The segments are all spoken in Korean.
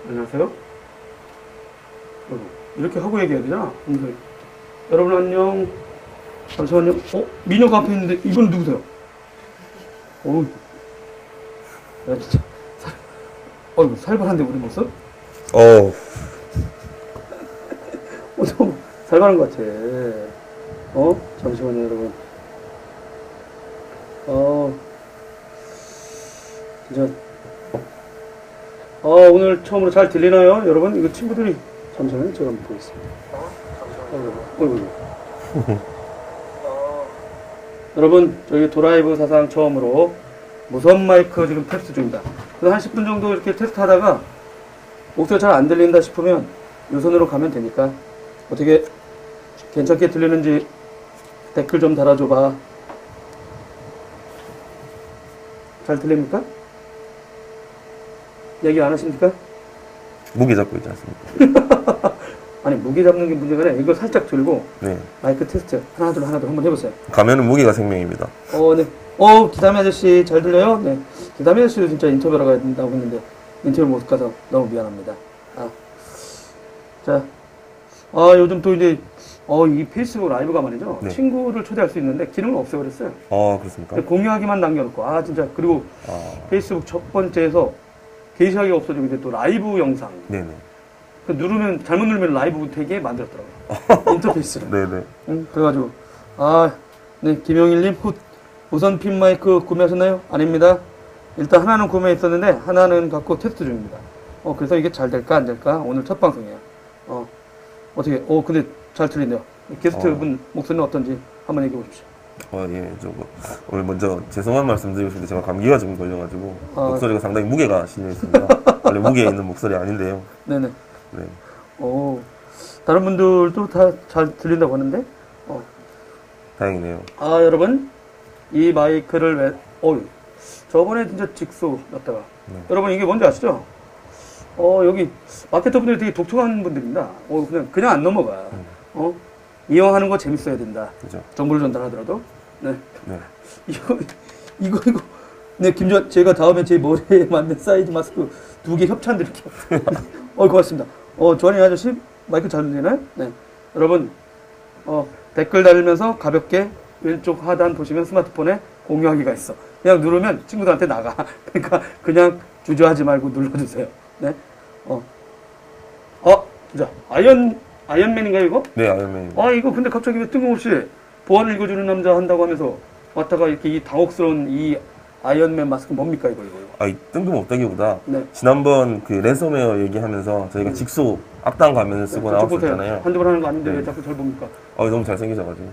안녕하세요. 이렇게 하고 얘기해야 되잖아. 여러분 안녕. 잠시만요. 미녀가 앞에 있는데 이분 누구세요? 야 진짜 이거 살벌한데 우리 모습? 좀 살벌한 것 같아. 잠시만요 여러분. 진짜 오늘 처음으로 잘 들리나요 여러분? 이거 친구들이 잠시만요 제가 한번 보겠습니다. 여러분 저희 도라이브 사상 처음으로 무선 마이크 지금 테스트 중입니다. 그래서 한 10분 정도 이렇게 테스트 하다가 목소리가 잘 안 들린다 싶으면 유선으로 가면 되니까 어떻게 괜찮게 들리는지 댓글 좀 달아줘봐. 잘 들립니까? 얘기 안 하십니까? 무게 잡고 있지 않습니까? 아니 무게 잡는 게 문제가 아니라 이거 살짝 들고 네. 마이크 테스트 하나 둘 한번 해보세요. 가면은 무게가 생명입니다. 네. 기다미 아저씨 잘 들려요? 네. 기다미 아저씨도 진짜 인터뷰하러 가야 된다고 했는데 인터뷰 못 가서 너무 미안합니다. 자, 요즘 또 이제 이 페이스북 라이브가 말이죠. 네. 친구를 초대할 수 있는데 기능을 없애버렸어요. 그렇습니까? 공유하기만 남겨놓고 진짜 그리고 페이스북 첫 번째에서 게시하기가 없어지고 이제 또 라이브 영상. 네네. 잘못 누르면 라이브 되게 만들었더라고요. 인터페이스를. 네네. 그래가지고 네 김영일님 우선 핀 마이크 구매하셨나요? 아닙니다. 일단 하나는 구매했었는데 하나는 갖고 테스트 중입니다. 그래서 이게 잘 될까 안 될까 오늘 첫 방송이에요. 어떻게 근데 잘 들리네요. 게스트분 목소리는 어떤지 한번 얘기해 보십시오. 예, 오늘 먼저 죄송한 말씀 드리고 싶은데 제가 감기가 좀 걸려가지고 목소리가 상당히 무게가 실려 있습니다. 원래 무게 있는 목소리 아닌데요. 네네. 네. 다른 분들도 다 잘 들린다고 하는데. 다행이네요. 여러분 이 마이크를 저번에 진짜 직소였다가 여러분 이게 뭔지 아시죠? 여기 마케터 분들이 되게 독특한 분들입니다. 그냥 안 넘어가. 이용하는 거 재밌어야 된다. 그죠. 정보를 전달하더라도. 네. 네. 이거. 네, 제가 다음에 제 머리에 맞는 사이즈 마스크 2개 협찬 드릴게요. 고맙습니다. 조한이 아저씨 마이크 잘 들리나요? 네. 여러분, 댓글 달면서 가볍게 왼쪽 하단 보시면 스마트폰에 공유하기가 있어. 그냥 누르면 친구들한테 나가. 그러니까 그냥 주저하지 말고 눌러주세요. 네. 진짜 아이언맨인가요 이거? 네, 아이언맨입니다. 이거 근데 갑자기 왜 뜬금없이 보안을 읽어주는 남자 한다고 하면서 왔다가 이렇게 이 당혹스러운 이 아이언맨 마스크 뭡니까 이거? 이 뜬금없다기보다 네. 지난번 그 랜섬웨어 얘기하면서 저희가 직소 악당 가면을 쓰고 나왔었잖아요. 한두 번 하는 거 아닌데 네. 왜 자꾸 절 봅니까? 너무 잘생기셔가지고.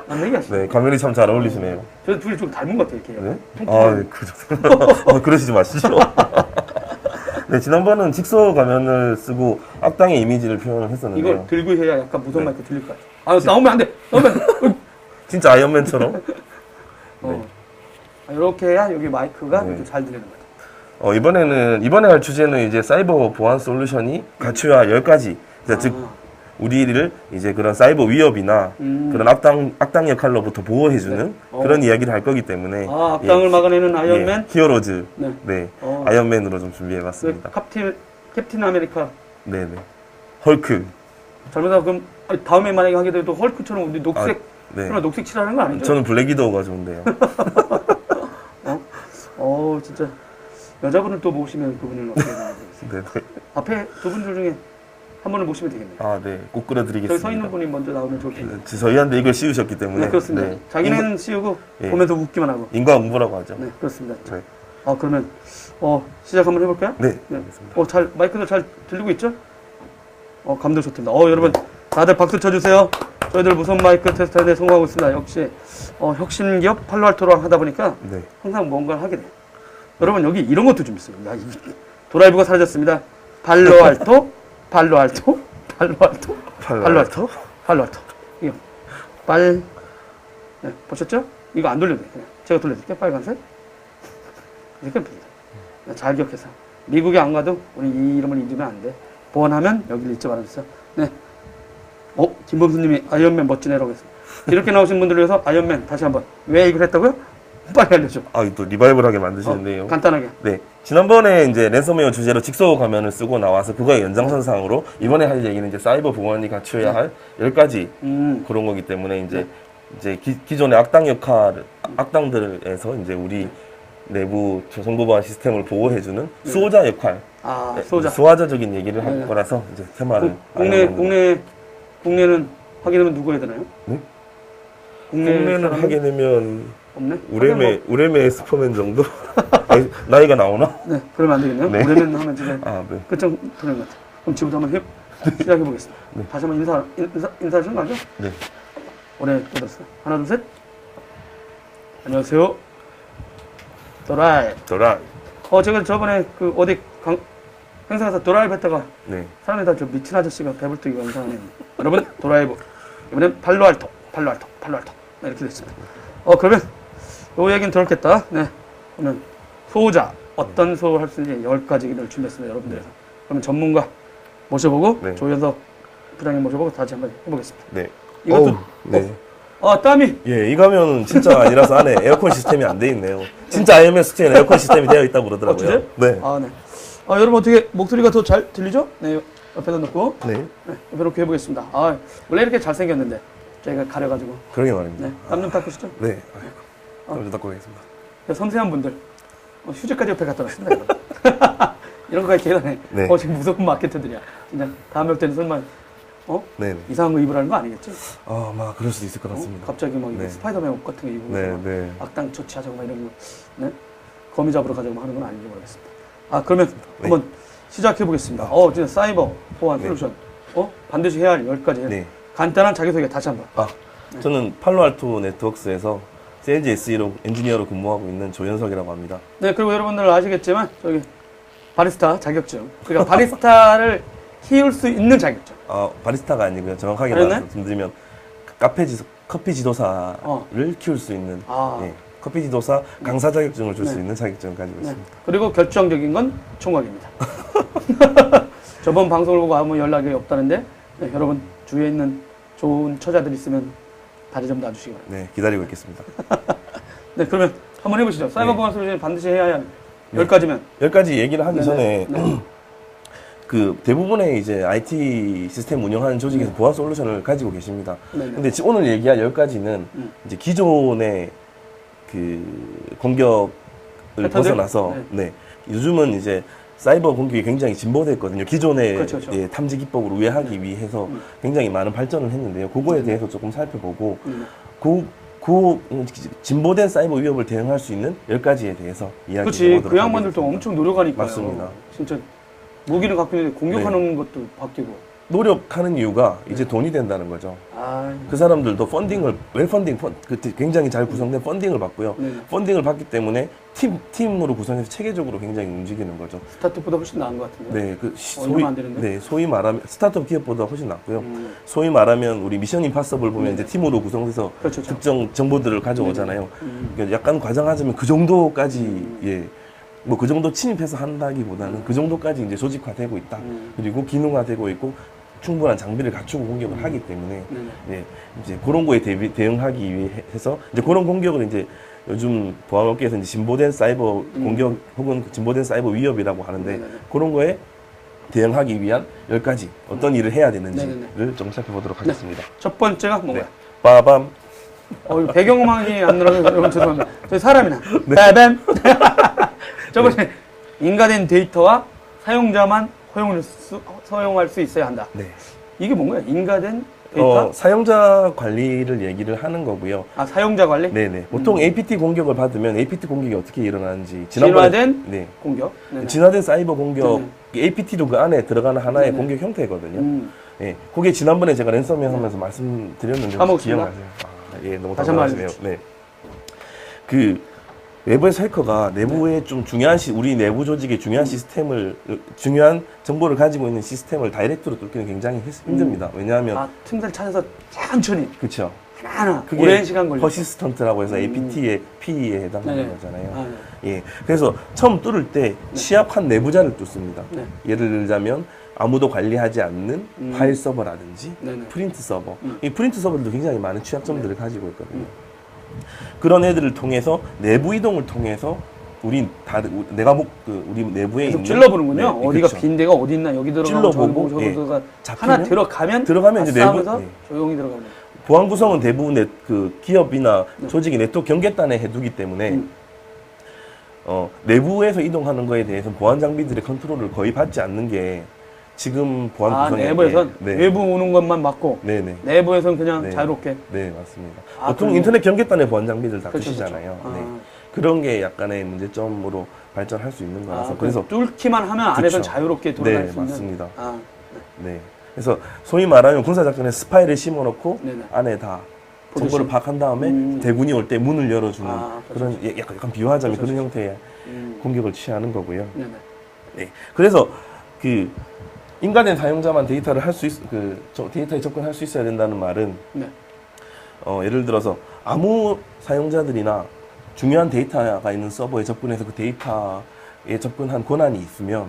안 얘기하시죠? 네, 가면이 참 잘 어울리시네요. 저 둘이 좀 닮은 것 같아요 이렇게. 네? 통통한. 그러시지 마시죠. 네, 지난번은 직소 가면을 쓰고 악당의 이미지를 표현을 했었는데요. 이걸 들고 해야 약간 무선 마이크 들릴 것 같아요. 나오면 안 돼. 나오면. 진짜 아이언맨처럼. 네. 이렇게 해야 여기 마이크가 네. 이렇게 잘 들리는 것 같아요. 이번에 할 주제는 이제 사이버 보안 솔루션이 갖춰야 10가지. 즉, 우리를 이제 그런 사이버 위협이나 그런 악당 역할로부터 보호해주는 그런 이야기를 할 거기 때문에. 악당을 막아내는 아이언맨? 히어로즈. 네. 네. 아이언맨으로 좀 준비해봤습니다. 캡틴 아메리카. 네네. 헐크. 잘못하면 그럼 다음에 만약에 하게 돼도 헐크처럼 우리 녹색, 네. 녹색 칠하는 거 아니죠? 저는 블랙 위도우가 좋은데요. 진짜 여자분을 또 모시면 그분을 어떻게 하겠습니까? 네. 앞에 두 분들 중에 한 분을 모시면 되겠네요. 네. 꼭 끌어드리겠습니다. 저기 서 있는 분이 먼저 나오면 좋을 텐데. 저희한테 이걸 씌우셨기 때문에. 네, 그렇습니다. 자기는 씌우고 보면서 웃기만 하고. 인과응보라고 하죠. 네, 그렇습니다. 네. 그러면 시작 한번 해볼까요? 네. 알겠습니다. 마이크도 잘 들리고 있죠? 감도 좋습니다. 여러분 다들 박수 쳐주세요. 저희들 무선 마이크 테스트에 성공하고 있습니다. 역시 혁신기업 팔로알토로 하다 보니까 항상 뭔가를 하게 돼요. 여러분 여기 이런 것도 좀 있어요. 도라이브가 사라졌습니다. 팔로알토. 이거 네, 보셨죠? 이거 안 돌려도 돼요. 그냥 제가 돌려드릴게요. 빨간색. 이렇게 됩니다. 잘 기억해서 미국에 안 가도 우리 이 이름을 잊으면 안 돼. 보안하면 여기를 잊지 말아주세요. 네. 김범수님이 아이언맨 멋진 애라고 했습니다. 이렇게 나오신 분들을 위해서 아이언맨 다시 한번 왜 이걸 했다고요? 빨리 알려줘. 또 리바이벌하게 만드시는데요. 간단하게. 네. 지난번에 이제 랜섬웨어 주제로 직소 가면을 쓰고 나와서 그거의 연장선상으로 이번에 할 얘기는 이제 사이버 보안이 갖춰야 할 10가지 그런 거기 때문에 이제 기존의 악당들에서 이제 우리 내부 정보 보안 시스템을 보호해주는 수호자 역할, 수호자. 수호자적인 얘기를 할 거라서 이제 테마를 국내는 하게 되면 누구 해야 되나요? 네? 국내는 국내는 하게 되면 없네. 우레메 슈퍼맨 정도 나이가 나오나? 네, 그러면 안 되겠네요. 네. 올해는 하면 진짜 네. 끝장 되는 것 같아요. 그럼 지금부터 한번 시작해 보겠습니다. 네. 다시 한번 인사하시는 거 아니죠? 네. 올해 뜯었어요. 하나, 둘, 셋. 안녕하세요. 도라이. 제가 저번에 그 어디 행사에서 도라이 뱉다가 네. 사람들이 다 저 미친 아저씨가 배불뚝이고 이상하네. 여러분, 도라이브. 이번엔 팔로알토. 네, 이렇게 됐습니다. 그러면 요 얘기는 들었겠다. 네. 그러면 수호자. 어떤 수호를 할 수 있는지 10가지를 준비했습니다, 여러분들에서. 그러면 전문가 모셔보고, 네. 조현석 부장님 모셔보고 다시 한번 해보겠습니다. 네. 이것도, 네. 땀이. 예, 이 가면은 진짜 아니라서 안에 에어컨 시스템이 안 돼 있네요. 진짜 IMS 숙제에는 에어컨 시스템이 되어 있다고 그러더라고요. 진짜요? 네. 네. 여러분 어떻게 목소리가 더 잘 들리죠? 네, 옆에다 놓고. 네. 네, 옆에 놓고 해보겠습니다. 원래 이렇게 잘생겼는데, 저희가 가려가지고. 그러게 말입니다. 네, 땀 좀 닦으시죠? 네. 좀 닦고 가겠습니다. 섬세한 분들, 휴지까지 옆에 갖다 놨습니다. 이런 거까지 계산해. 네. 지금 무조건 마케터들이야. 진짜 다음 역 때는 설마, 네. 이상한 거 입으라는 거 아니겠지? 그럴 수도 있을 것 같습니다. 갑자기 막 네. 스파이더맨 옷 같은 거 입고 네. 악당 조치하자고 막 이런 거, 네? 거미 잡으러 가자고 하는 건 아닌지 모르겠습니다. 그러면 한번 시작해 보겠습니다. 진짜 사이버 보안 솔루션, 반드시 해야 할 10가지. 네. 간단한 자기소개 다시 한번. 저는 팔로알토 네트워크스에서 세일즈 SE로 엔지니어로 근무하고 있는 조현석이라고 합니다. 네, 그리고 여러분들 아시겠지만 저기 바리스타 자격증. 그러니까 바리스타를 키울 수 있는 자격증. 바리스타가 아니고요. 정확하게 그러네? 말씀드리면 커피 지도사를 키울 수 있는 커피 지도사 강사 자격증을 줄 수 있는 자격증을 가지고 있습니다. 그리고 결정적인 건 총각입니다. 저번 방송을 보고 아무 연락이 없다는데 여러분 주위에 있는 좋은 처자들 있으면 다리 좀 놔주시기 바랍니다. 네, 기다리고 있겠습니다. 네, 그러면 한번 해보시죠. 사이버 보안 솔루션이 반드시 해야 할 10가지면 10가지 얘기를 하기 전에 네. 그 대부분의 이제 IT 시스템 운영하는 조직에서 보안 솔루션을 가지고 계십니다. 네네. 근데 오늘 얘기할 10가지는 이제 기존의 그 공격을 패턴들? 벗어나서 요즘은 이제 사이버 공격이 굉장히 진보됐거든요. 기존의 그렇죠. 탐지 기법을 우회하기 위해서 굉장히 많은 발전을 했는데요. 그거에 대해서 조금 살펴보고 그 진보된 사이버 위협을 대응할 수 있는 10가지에 대해서 이야기해 그렇지. 보도록 그 양반들도 하겠습니다. 엄청 노력하니까요. 맞습니다. 진짜 무기를 갖고 있는데 공격하는 것도 바뀌고. 노력하는 이유가 이제 돈이 된다는 거죠. 그 사람들도 펀딩을 굉장히 잘 구성된 펀딩을 받고요. 펀딩을 받기 때문에 팀으로 구성해서 체계적으로 굉장히 움직이는 거죠. 스타트업보다 훨씬 나은 것 같은데. 네, 얼마 안 되는데? 소위 말하면 스타트업 기업보다 훨씬 낫고요. 소위 말하면 우리 미션 임파서블 보면 이제 팀으로 구성돼서 그렇죠. 특정 정보들을 가져오잖아요. 그러니까 약간 과장하자면 그 정도까지 뭐 그 정도 침입해서 한다기보다는 그 정도까지 이제 조직화되고 있다. 그리고 기능화되고 있고 충분한 장비를 갖추고 공격을 하기 때문에 이제 그런 거에 대응하기 위해서 이제 그런 공격을 이제 요즘 보안업계에서 이제 진보된 사이버 공격 혹은 진보된 사이버 위협이라고 하는데 그런 거에 대응하기 위한 10가지 어떤 일을 해야 되는지를 좀 살펴보도록 하겠습니다. 첫 번째가 뭔가요? 빠밤. 배경음악이 안 들어서 여러분 죄송합니다. 저희 사람이나. 빠밤. 저번에 인가된 데이터와 사용자만 사용할 수 있어야 한다. 네. 이게 뭔가요? 인가된 데이터? 사용자 관리를 얘기를 하는 거고요. 사용자 관리? 네네. 보통 APT 공격을 받으면 APT 공격이 어떻게 일어나는지 진화된 공격? 네네. 진화된 사이버 공격, APT도 그 안에 들어가는 하나의 공격 형태거든요. 그게 지난번에 제가 랜섬웨어 하면서 말씀드렸는데 혹시 기억나세요? 너무 감사하시네요. 네. 외부에서 해커가 내부에 좀 중요한 우리 내부 조직의 중요한 중요한 정보를 가지고 있는 시스템을 다이렉트로 뚫기는 굉장히 힘듭니다. 왜냐하면 틈새를 찾아서 천천히 그렇죠. 하나하나 오랜 시간 걸려. 퍼시스턴트라고 해서 APT의 P에 해당하는 거잖아요. 그래서 처음 뚫을 때 취약한 내부자를 뚫습니다. 예를 들자면 아무도 관리하지 않는 파일 서버라든지 프린트 서버. 이 프린트 서버들도 굉장히 많은 취약점들을 가지고 있거든요. 그런 애들을 통해서 내부 이동을 통해서 우리 우리 내부에 계속 있는 찔러보는군요. 네, 어디가 그렇죠. 빈 데가 어디 있나 여기 들어가고 저기 들어가 하나 들어가면 이제 아싸 내부 하면서 조용히 들어가는. 보안 구성은 대부분 그 기업이나 네. 조직이 네트워크 경계단에 해두기 때문에 내부에서 이동하는 거에 대해서 보안 장비들의 컨트롤을 거의 받지 않는 게 지금 보안 구성의 내부에선 네. 외부 오는 것만 막고 네네. 내부에서는 그냥 네. 자유롭게. 네, 맞습니다. 아, 보통 그럼요. 인터넷 경계단에 보안 장비들 다 그렇죠, 쓰시잖아요. 그렇죠. 네. 그런 게 약간의 문제점으로 발전할 수 있는 거라서 그래서 뚫기만 하면 안에서 그쵸. 자유롭게 돌아갈 네, 수 있는. 맞습니다. 아, 네. 그래서 소위 말하면 군사작전에 스파이를 심어놓고 네네. 안에 다 보듯이. 정보를 파악한 다음에 대군이 올 때 문을 열어주는 그렇죠. 그런 약간 비화적인 그렇죠. 그런 형태의 공격을 취하는 거고요. 네네. 네. 그래서 그 인가된 사용자만 데이터를 할 수 데이터에 접근할 수 있어야 된다는 말은 네. 예를 들어서 아무 사용자들이나 중요한 데이터가 있는 서버에 접근해서 그 데이터에 접근한 권한이 있으면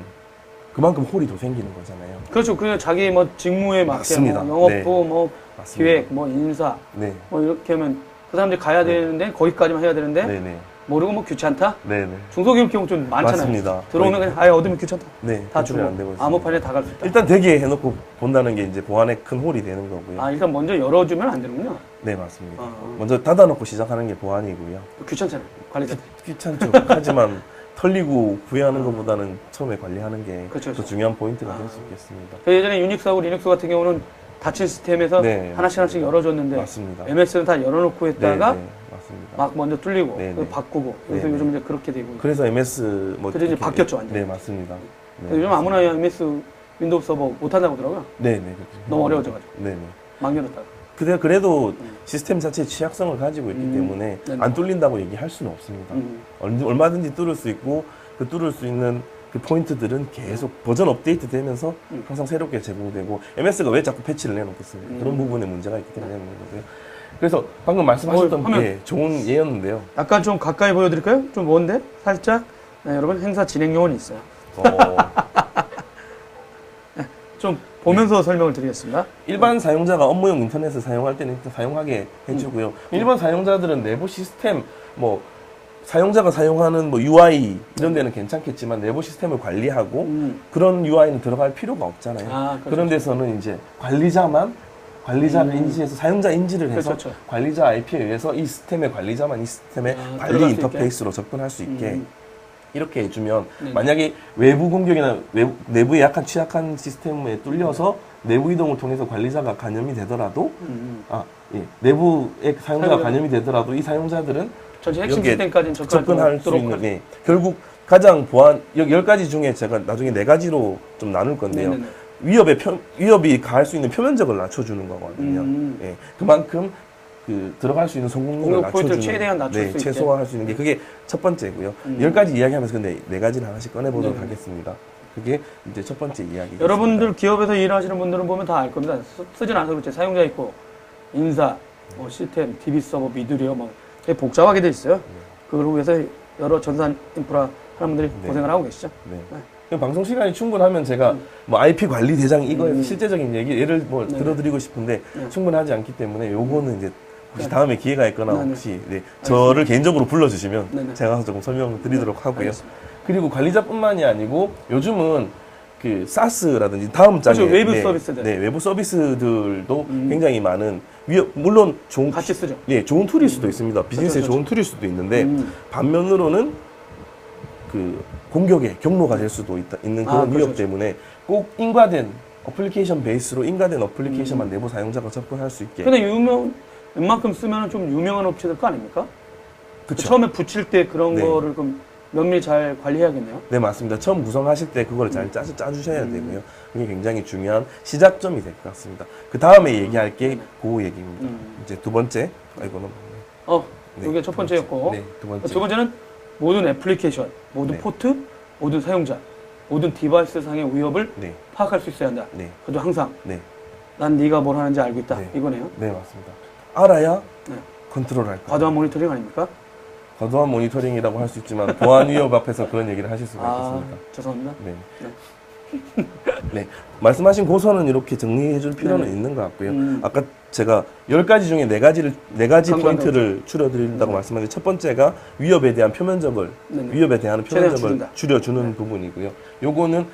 그만큼 홀이 더 생기는 거잖아요. 그렇죠. 그냥 자기 뭐 직무에 맞게 맞습니다. 뭐 영업부, 네. 뭐 맞습니다. 기획, 뭐 인사, 네. 뭐 이렇게 하면 그 사람들이 가야 되는데 거기까지만 해야 되는데 네네. 모르고 뭐 귀찮다. 네네. 중소기업 경우 좀 많잖아요. 맞습니다. 들어오면 그냥 아예 얻으면 귀찮다. 네. 다 구출이 주고 안 되고 있습니다. 아무 판에 다 갈 수 있다. 일단 대기에 해놓고 본다는 게 이제 보안에 큰 홀이 되는 거고요. 일단 먼저 열어주면 안 되는군요. 네, 맞습니다. 아. 먼저 닫아놓고 시작하는 게 보안이고요. 귀찮잖아요. 관리자. 귀찮죠. 하지만 털리고 구애하는 것보다는 처음에 관리하는 게 그렇죠, 더 그렇죠. 중요한 포인트가 될 수 있겠습니다. 예전에 유닉스하고 리눅스 같은 경우는 닫힌 시스템에서 네, 하나씩 열어줬는데 맞습니다. MS는 다 열어놓고 네, 했다가 네, 맞습니다. 막 먼저 뚫리고 네, 그걸 네. 바꾸고 그래서 네, 요즘 네. 이제 그렇게 되고 있고. 그래서 MS 뭐 그래서 이제 이렇게- 바뀌었죠, 완전히. 네, 맞습니다. 네, 요즘 아무나 MS 윈도우 서버 못한다고 하더라고요. 네, 네, 그렇죠. 너무 어려워져가지고 네, 네. 막 열었다가. 그래도 시스템 자체의 취약성을 가지고 있기 때문에 네네. 안 뚫린다고 얘기할 수는 없습니다. 얼마든지 뚫을 수 있고 그 뚫을 수 있는 그 포인트들은 계속 버전 업데이트 되면서 항상 새롭게 제공되고 MS가 왜 자꾸 패치를 내놓겠습니까? 그런 부분에 문제가 있기 때문에 내놓는 거고요. 그래서 방금 말씀하셨던 화면. 게 좋은 예였는데요. 약간 좀 가까이 보여드릴까요? 좀 먼데? 살짝. 네, 여러분 행사 진행 요원이 있어요. 좀 보면서 설명을 드리겠습니다. 일반 사용자가 업무용 인터넷을 사용할 때는 일단 사용하게 해주고요. 일반 사용자들은 내부 시스템, 뭐 사용자가 사용하는 뭐 UI 이런 데는 괜찮겠지만 내부 시스템을 관리하고 그런 UI는 들어갈 필요가 없잖아요. 그렇죠. 그런 데서는 이제 관리자를 인지해서 사용자 인지를 해서 그렇죠. 관리자 IP에 의해서 이 시스템의 관리자만 이 시스템의 관리 들어갈 수 인터페이스로 접근할 수 있게 이렇게 해주면 네네. 만약에 외부 공격이나 내부에 약간 취약한 시스템에 뚫려서 내부 이동을 통해서 관리자가 감염이 되더라도 내부의 사용자가 감염이 되더라도 이 사용자들은 전체 핵심 여기에 시스템까지는 접근할 수 있는 게 결국 가장 보안 10가지 중에 제가 나중에 4가지로 좀 나눌 건데요. 네네네. 위협이 가할 수 있는 표면적을 낮춰주는 거거든요. 예, 그만큼 들어갈 수 있는 성공률을 공격 포인트를 낮춰주는 최대한 낮출 수 있게. 최소화할 수 있는 게 그게 첫 번째고요. 10가지 이야기하면서 근데 4가지를 하나씩 꺼내보도록 하겠습니다. 그게 이제 첫 번째 이야기겠습니다. 여러분들 기업에서 일하시는 분들은 보면 다 알 겁니다. 쓰진 않아서 그렇지. 사용자 있고 인사, 뭐 시스템, DB 서버, 미드리어 뭐 되게 복잡하게 돼 있어요. 그걸 위해서 여러 전산 인프라 하는 분들이 고생을 하고 계시죠. 네. 그럼 방송 시간이 충분하면 제가 뭐 IP 관리 대장 이거에 실제적인 예를 뭐 들어드리고 싶은데 충분하지 않기 때문에 요거는 이제 혹시 다음에 기회가 있거나 혹시 저를 개인적으로 불러주시면 제가 가서 조금 설명드리도록 하고요. 알겠습니다. 그리고 관리자뿐만이 아니고 요즘은 그 사스라든지 다음 장에 그렇죠. 외부 서비스들. 외부 서비스들도 굉장히 많은 물론 좋은 같이 쓰죠. 좋은 툴일 수도 있습니다. 비즈니스에 그렇죠. 좋은 툴일 수도 있는데 반면으로는 그 공격의 경로가 될 수도 있는 그런 위협 그렇죠. 때문에 꼭 인과된 어플리케이션 베이스로 인과된 어플리케이션만 내부 사용자가 접근할 수 있게. 근데 웬만큼 쓰면 좀 유명한 업체들 거 아닙니까? 그쵸. 처음에 붙일 때 그런 네. 거를 그럼 면밀히 잘 관리해야겠네요. 네, 맞습니다. 처음 구성하실 때 그걸 잘 짜주셔야 되고요. 그게 굉장히 중요한 시작점이 될 것 같습니다. 그 다음에 얘기할 게 그 얘기입니다. 이제 두 번째. 아이고는. 네, 이게 첫 번째였고. 네, 두 번째. 두 번째는 모든 애플리케이션, 모든 네. 포트, 모든 사용자, 모든 디바이스 상의 위협을 네, 파악할 수 있어야 한다. 네, 그래도 항상 네, 난 네가 뭘 하는지 알고 있다. 네. 이거네요. 네, 맞습니다. 알아야 네. 컨트롤할 거예요. 과도한 모니터링 아닙니까? 과도한 모니터링이라고 할 수 있지만 보안 위협 앞에서 그런 얘기를 하실 수가 있겠습니까? 죄송합니다. 네. 네. 네, 말씀하신 고선은 이렇게 정리해 줄 필요는 네네. 있는 것 같고요. 아까 제가 10가지 중에 4가지 포인트를 줄여드린다고 말씀하셨는데 첫 번째가 위협에 대한 표면적을 네네. 위협에 대한 최대한 표면적을 줄인다. 줄여주는 부분이고요. 요거는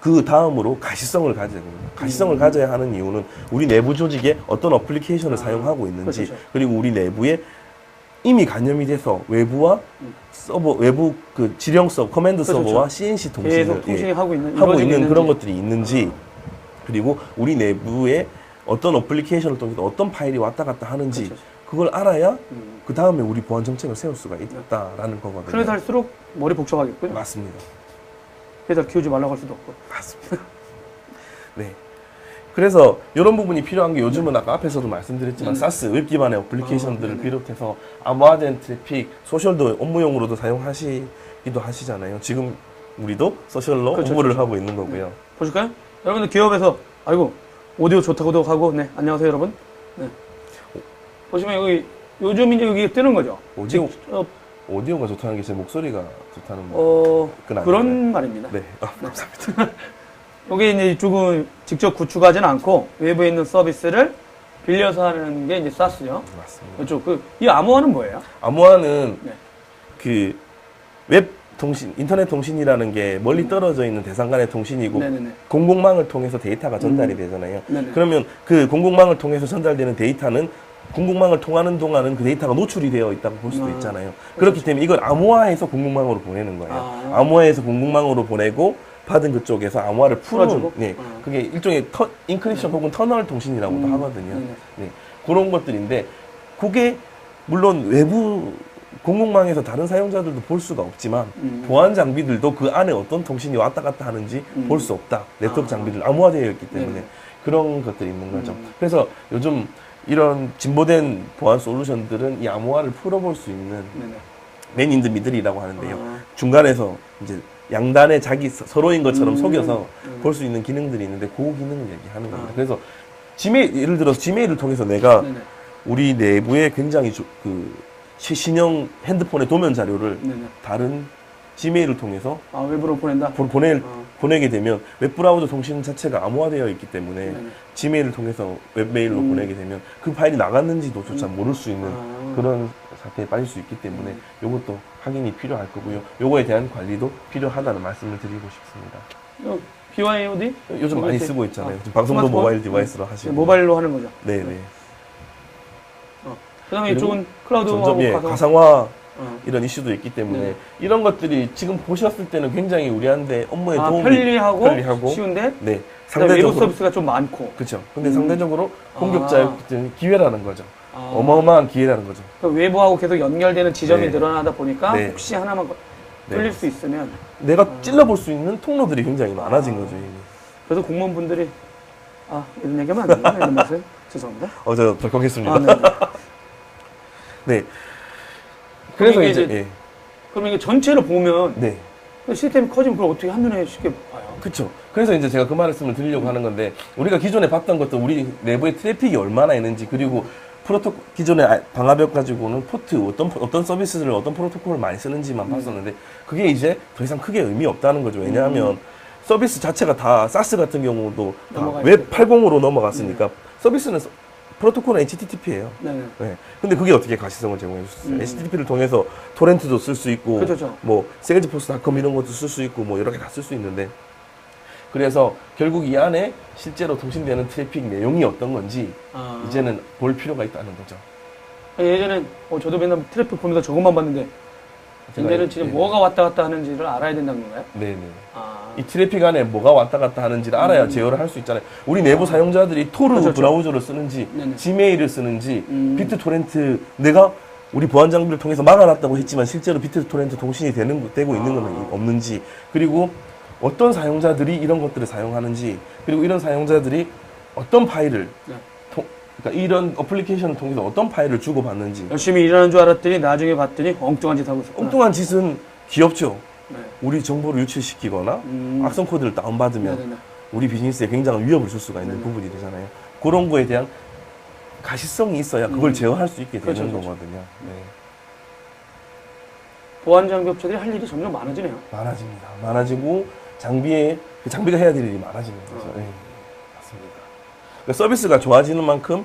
그 다음으로 가시성을 가져야 됩니다. 가시성을 가져야 하는 이유는 우리 내부 조직에 어떤 어플리케이션을 사용하고 있는지 그렇죠. 그리고 우리 내부에 이미 간염이 돼서 외부와 서버 외부 그 지령 서버, 커맨드 그렇죠. 서버와 CNC 계속 통신을 통신이 하고 있는 하고 이루어지고 있는 그런 있는지. 것들이 있는지 그리고 우리 내부에 어떤 어플리케이션을 통해서 어떤 파일이 왔다 갔다 하는지 그렇죠. 그걸 알아야 그 다음에 우리 보안 정책을 세울 수가 있다라는 거거든요. 큰 회사 할수록 머리 복잡하겠군요. 맞습니다. 회사 키우지 말라고 할 수도 없고. 맞습니다. 네. 그래서 이런 부분이 필요한 게 요즘은 아까 앞에서도 말씀드렸지만 사스 웹 기반의 어플리케이션들을 비롯해서 암호화된 트래픽, 소셜도 업무용으로도 사용하시기도 하시잖아요. 지금 우리도 소셜로 그렇죠, 업무를 그렇죠. 하고 있는 거고요. 보실까요? 여러분들 기업에서 아이고 오디오 좋다고도 하고 네 안녕하세요 여러분. 네. 보시면 여기 요즘 이제 여기 뜨는 거죠. 오디오, 직접 오디오가 좋다는 게 제 목소리가 좋다는 거. 그건 그런 아닌가요? 말입니다. 네. 감사합니다. 여기 이제 이쪽은 직접 구축하지는 않고 외부에 있는 서비스를 빌려서 하는 게 이제 사스죠. 맞습니다. 이쪽 이 암호화는 뭐예요? 암호화는 네. 그 웹 통신, 인터넷 통신이라는 게 멀리 떨어져 있는 대상 간의 통신이고 네네네. 공공망을 통해서 데이터가 전달이 되잖아요. 네네. 그러면 그 공공망을 통해서 전달되는 데이터는 공공망을 통하는 동안은 그 데이터가 노출이 되어 있다고 볼 수도 있잖아요. 그렇기 때문에 이걸 암호화해서 공공망으로 보내는 거예요. 암호화해서 공공망으로 보내고 받은 그쪽에서 암호화를 풀어주고? 네, 그게 일종의 인크립션 혹은 터널 통신이라고도 하거든요. 네네. 네, 그런 것들인데 그게 물론 외부 공공망에서 다른 사용자들도 볼 수가 없지만 보안 장비들도 그 안에 어떤 통신이 왔다 갔다 하는지 볼 수 없다. 네트워크 장비들 암호화되어 있기 때문에 네네. 그런 것들이 있는 거죠. 그래서 요즘 이런 진보된 보안 솔루션들은 이 암호화를 풀어볼 수 있는 네네. 맨 인드 미들이라고 하는데요. 중간에서 이제 양단에 자기 서로인 것처럼 속여서 볼 수 있는 기능들이 있는데 그 기능을 얘기하는 겁니다. 그래서 지메일, 예를 들어서 지메일을 통해서 내가 네네. 우리 내부에 굉장히 최신형 핸드폰의 도면 자료를 네네. 다른 지메일을 통해서 외부로 보낸다. 보내게 되면 웹브라우저 통신 자체가 암호화되어 있기 때문에 네네. 지메일을 통해서 웹메일로 보내게 되면 그 파일이 나갔는지도조차 모를 수 있는 그런 사태에 빠질 수 있기 때문에 이것도 확인이 필요할 거고요. 요거에 대한 관리도 필요하다는 말씀을 드리고 싶습니다. BYOD? 요즘 많이 쓰고 있잖아요. 지금 방송도 스마트폰? 모바일 디바이스로 하시고. 모바일로 하는 거죠. 네네. 그다음에 그리고 이쪽은 클라우드하고 점점 가상화 어. 이런 이슈도 있기 때문에 네. 이런 것들이 지금 보셨을 때는 굉장히 우리한테 업무에 도움이 편리하고 쉬운데 네 그다음에 외부 상대적으로 서비스가 좀 많고 그렇죠. 근데 상대적으로 공격자였기 때문에 기회라는 거죠. 아. 어마어마한 기회라는 거죠. 그러니까 외부하고 계속 연결되는 지점이 네. 늘어나다 보니까 네. 혹시 하나만 네. 뚫릴 수 있으면 내가 찔러볼 수 있는 통로들이 굉장히 많아진 거죠. 이미. 그래서 공무원분들이 이런 얘기하면 안 되나 이런 말씀 죄송합니다. 저 덜컥했습니다. 네. 네. 그래서 이게 이제 그럼 이게 전체를 보면 네. 시스템이 커지면 그걸 어떻게 한눈에 쉽게 봐요? 그렇죠. 그래서 이제 제가 그 말씀을 드리려고 하는 건데 우리가 기존에 봤던 것도 우리 내부의 트래픽이 얼마나 있는지 그리고 기존의 방화벽 가지고는 포트 어떤 서비스를 어떤 프로토콜을 많이 쓰는지만 봤었는데 그게 이제 더 이상 크게 의미 없다는 거죠. 왜냐하면 서비스 자체가 다 사스 같은 경우도 웹 80으로 넘어갔으니까 서비스는 프로토콜은 HTTP예요. 네. 네. 근데 그게 어떻게 가시성을 제공해 줬어요? HTTP를 통해서 토렌트도 쓸 수 있고, 그렇죠. 뭐 세일즈포스닷컴 이런 것도 쓸 수 있고, 뭐 여러 개 다 쓸 수 있는데, 그래서 결국 이 안에 실제로 통신되는 트래픽 내용이 어떤 건지 이제는 볼 필요가 있다는 거죠. 예전엔 저도 맨날 트래픽 보면서 저것만 봤는데 이제는 진짜 뭐가 왔다 갔다 하는지를 알아야 된다는 건가요? 네네. 이 트래픽 안에 뭐가 왔다 갔다 하는지를 알아야 제어를 할 수 있잖아요. 우리 내부 사용자들이 토르 그렇죠. 브라우저를 쓰는지, 네네. 지메일을 쓰는지, 비트토렌트 내가 우리 보안 장비를 통해서 막아놨다고 했지만 실제로 비트토렌트 통신이 되고 있는 건 없는지, 그리고 어떤 사용자들이 이런 것들을 사용하는지, 그리고 이런 사용자들이 어떤 파일을 그러니까 이런 어플리케이션을 통해서 어떤 파일을 주고받는지. 열심히 일하는 줄 알았더니 나중에 봤더니 엉뚱한 짓 하고 있었구나. 엉뚱한 짓은 귀엽죠. 네. 우리 정보를 유출시키거나 악성 코드를 다운받으면 네네네. 우리 비즈니스에 굉장한 위협을 줄 수가 있는 부분이 되잖아요. 그런 거에 대한 가시성이 있어야 그걸 제어할 수 있게 되는 그렇죠. 거거든요. 네. 보안 장비 업체들이 할 일이 점점 많아지네요. 많아집니다. 많아지고 장비의 그 장비가 해야 될 일이 많아지는 거죠. 네, 맞습니다. 그러니까 서비스가 좋아지는 만큼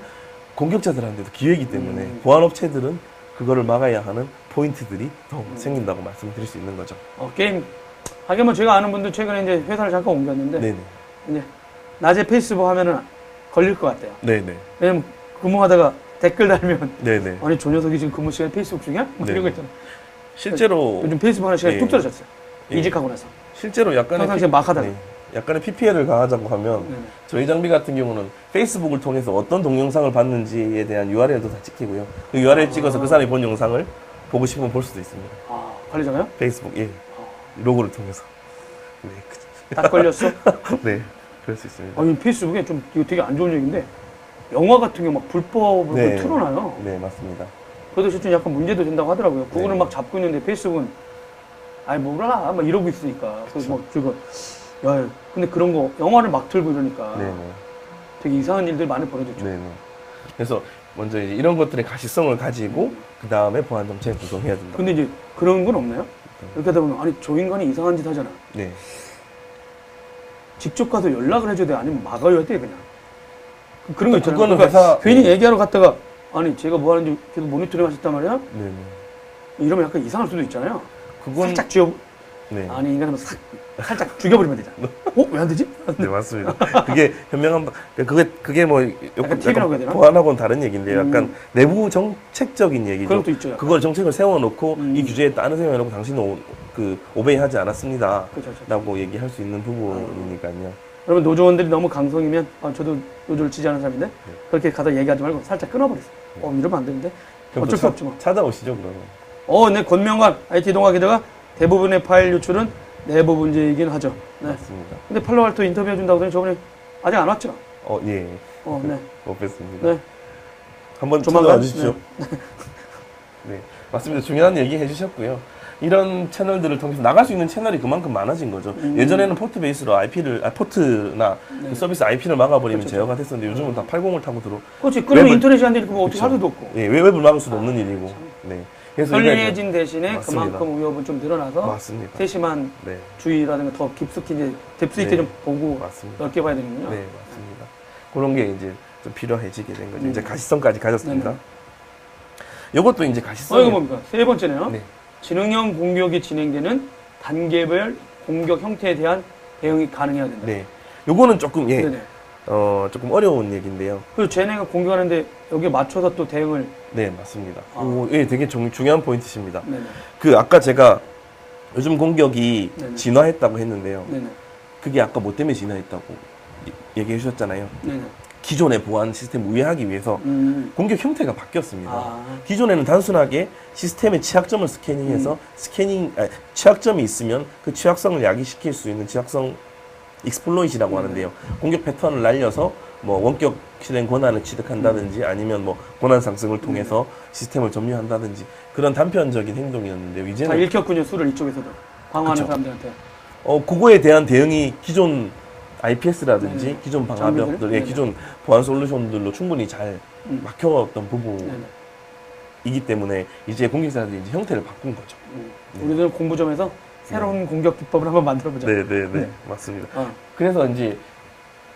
공격자들한테도 기회이기 때문에 보안 업체들은 그거를 막아야 하는 포인트들이 더 생긴다고 말씀을 드릴 수 있는 거죠. 게임 하긴 뭐 제가 아는 분들 최근에 이제 회사를 잠깐 옮겼는데 네네. 이제 낮에 페이스북 하면은 걸릴 것 같아요. 네네. 왜냐면 근무하다가 댓글 달면 네네. 아니 저 녀석이 지금 근무 시간에 페이스북 중이야? 뭐 이런 거 있잖아. 실제로 요즘 페이스북 하는 시간이 예. 뚝 떨어졌어요. 예. 이직하고 나서. 실제로 약간의 평상시에 막 하다가. 약간의 PPL을 가하자고 하면 네네. 저희 장비 같은 경우는 페이스북을 통해서 어떤 동영상을 봤는지에 대한 URL도 다 찍히고요. 그 URL 찍어서 그 사람이 본 영상을 보고 싶으면 볼 수도 있습니다. 관리자가요? 페이스북 로고를 통해서. 네. 딱 걸렸어? 네. 그럴 수 있습니다. 아니 페이스북에 좀 이거 되게 안 좋은 얘기인데 영화 같은 게 막 불법으로 네. 틀어놔요. 네, 맞습니다. 그래도 좀 약간 문제도 된다고 하더라고요. 구글은 네. 막 잡고 있는데 페이스북은 아이 몰라 막 이러고 있으니까. 그래서 막 제가 야 근데 그런 거 영화를 막 틀고 이러니까 네네. 되게 이상한 일들 많이 벌어졌죠. 네네. 그래서 먼저 이제 이런 것들의 가시성을 가지고 그 다음에 보안 정책을 구성해야 된다. 근데 이제 그런 건 없나요? 이렇게 하다 보면 아니 저 인간이 이상한 짓 하잖아. 네. 직접 가서 연락을 해줘야 돼? 아니면 막아야 돼 그냥? 그런 거 있잖아요. 그거는 그러니까 회사 괜히 얘기하러 갔다가 아니 제가 뭐 하는지 계속 모니터링 하셨단 말이야? 네네. 이러면 약간 이상할 수도 있잖아요. 그건 살짝 쥐어 네. 아니 인간은 살짝 죽여버리면 되잖아. 왜 안 되지? 네, 맞습니다. 그게 현명한 그게 뭐 약간 팁이라고 해야 되나? 보안하고는 다른 얘기인데 약간 내부 정책적인 얘기죠. 그런 것도 있죠. 약간. 그걸 정책을 세워놓고 이 규제에 따른 세워놓고 당신은 오베이하지 않았습니다. 그렇죠. 라고 얘기할 수 있는 부분이니까요. 여러분 노조원들이 너무 강성이면 저도 노조를 지지하는 사람인데 그렇게 가서 얘기하지 말고 살짝 끊어버렸어. 이러면 안 되는데 그럼 어쩔 또 수 없지 뭐. 찾아오시죠 그러면. 네 권명관 IT 동아 기자가 대부분의 파일 유출은 내부 문제이긴 하죠. 네. 맞습니다. 근데 팔로알토 인터뷰 해준다고 하더니 저번에 아직 안 왔죠? 예. 네. 못 뵀습니다. 네. 한번 조만간 찾아와 주십시오. 네. 맞습니다. 중요한 얘기 해주셨고요. 이런 채널들을 통해서 나갈 수 있는 채널이 그만큼 많아진 거죠. 예전에는 포트 베이스로 포트나 그 서비스 IP를 막아버리면 그렇죠. 제어가 됐었는데 요즘은 다 80을 타고 들어. 그렇지. 그러면 웹을- 인터넷이 안 되니까 뭐 어떻게 그쵸. 할 수도 없고. 예, 웹을 막을 수도 없는 일이고. 네. 그래서 이게 편리해진 대신에 맞습니다. 그만큼 위협은 좀 늘어나서 맞습니다. 세심한 네. 주의라든가 더 깊숙이 이제 뎁스 있게 네. 좀 보고 맞습니다. 넓게 봐야 되는군요. 네, 맞습니다. 그런 게 이제 좀 필요해지게 된 거죠. 음. 이제 가시성까지 가졌습니다. 네네. 이것도 이제 이거 가시성이 뭡니까? 세 번째네요. 네. 지능형 공격이 진행되는 단계별 공격 형태에 대한 대응이 가능해야 된다. 네. 요거는 조금 네네. 조금 어려운 얘기인데요. 그리고 쟤네가 공격하는데 여기에 맞춰서 또 대응을. 네, 맞습니다. 아. 예, 되게 중요한 포인트십니다. 네네. 그 아까 제가 요즘 공격이 네네. 진화했다고 했는데요. 네네. 그게 아까 뭐 때문에 진화했다고 얘기해 주셨잖아요. 네네. 기존의 보안 시스템 우회하기 위해서 공격 형태가 바뀌었습니다. 아. 기존에는 단순하게 시스템의 취약점을 스캐닝해서 취약점이 있으면 그 취약성을 야기시킬 수 있는 취약성 익스플로잇이라고 하는데요. 공격 패턴을 날려서 뭐 원격 실행 권한을 취득한다든지 아니면 뭐 권한 상승을 통해서 시스템을 점유한다든지 그런 단편적인 행동이었는데요. 다 이제는 읽혔군요. 수를 이쪽에서도. 방어하는 그쵸. 사람들한테. 그거에 대한 대응이 기존 IPS라든지 네네. 기존 장비들? 방화벽들, 네네. 기존 보안 솔루션들로 충분히 잘 막혀왔던 부분이기 네네. 때문에 이제 공격자들이 이제 형태를 바꾼 거죠. 우리들은 공부점에서 새로운 공격 기법을 한번 만들어보자. 네, 맞습니다. 어. 그래서 이제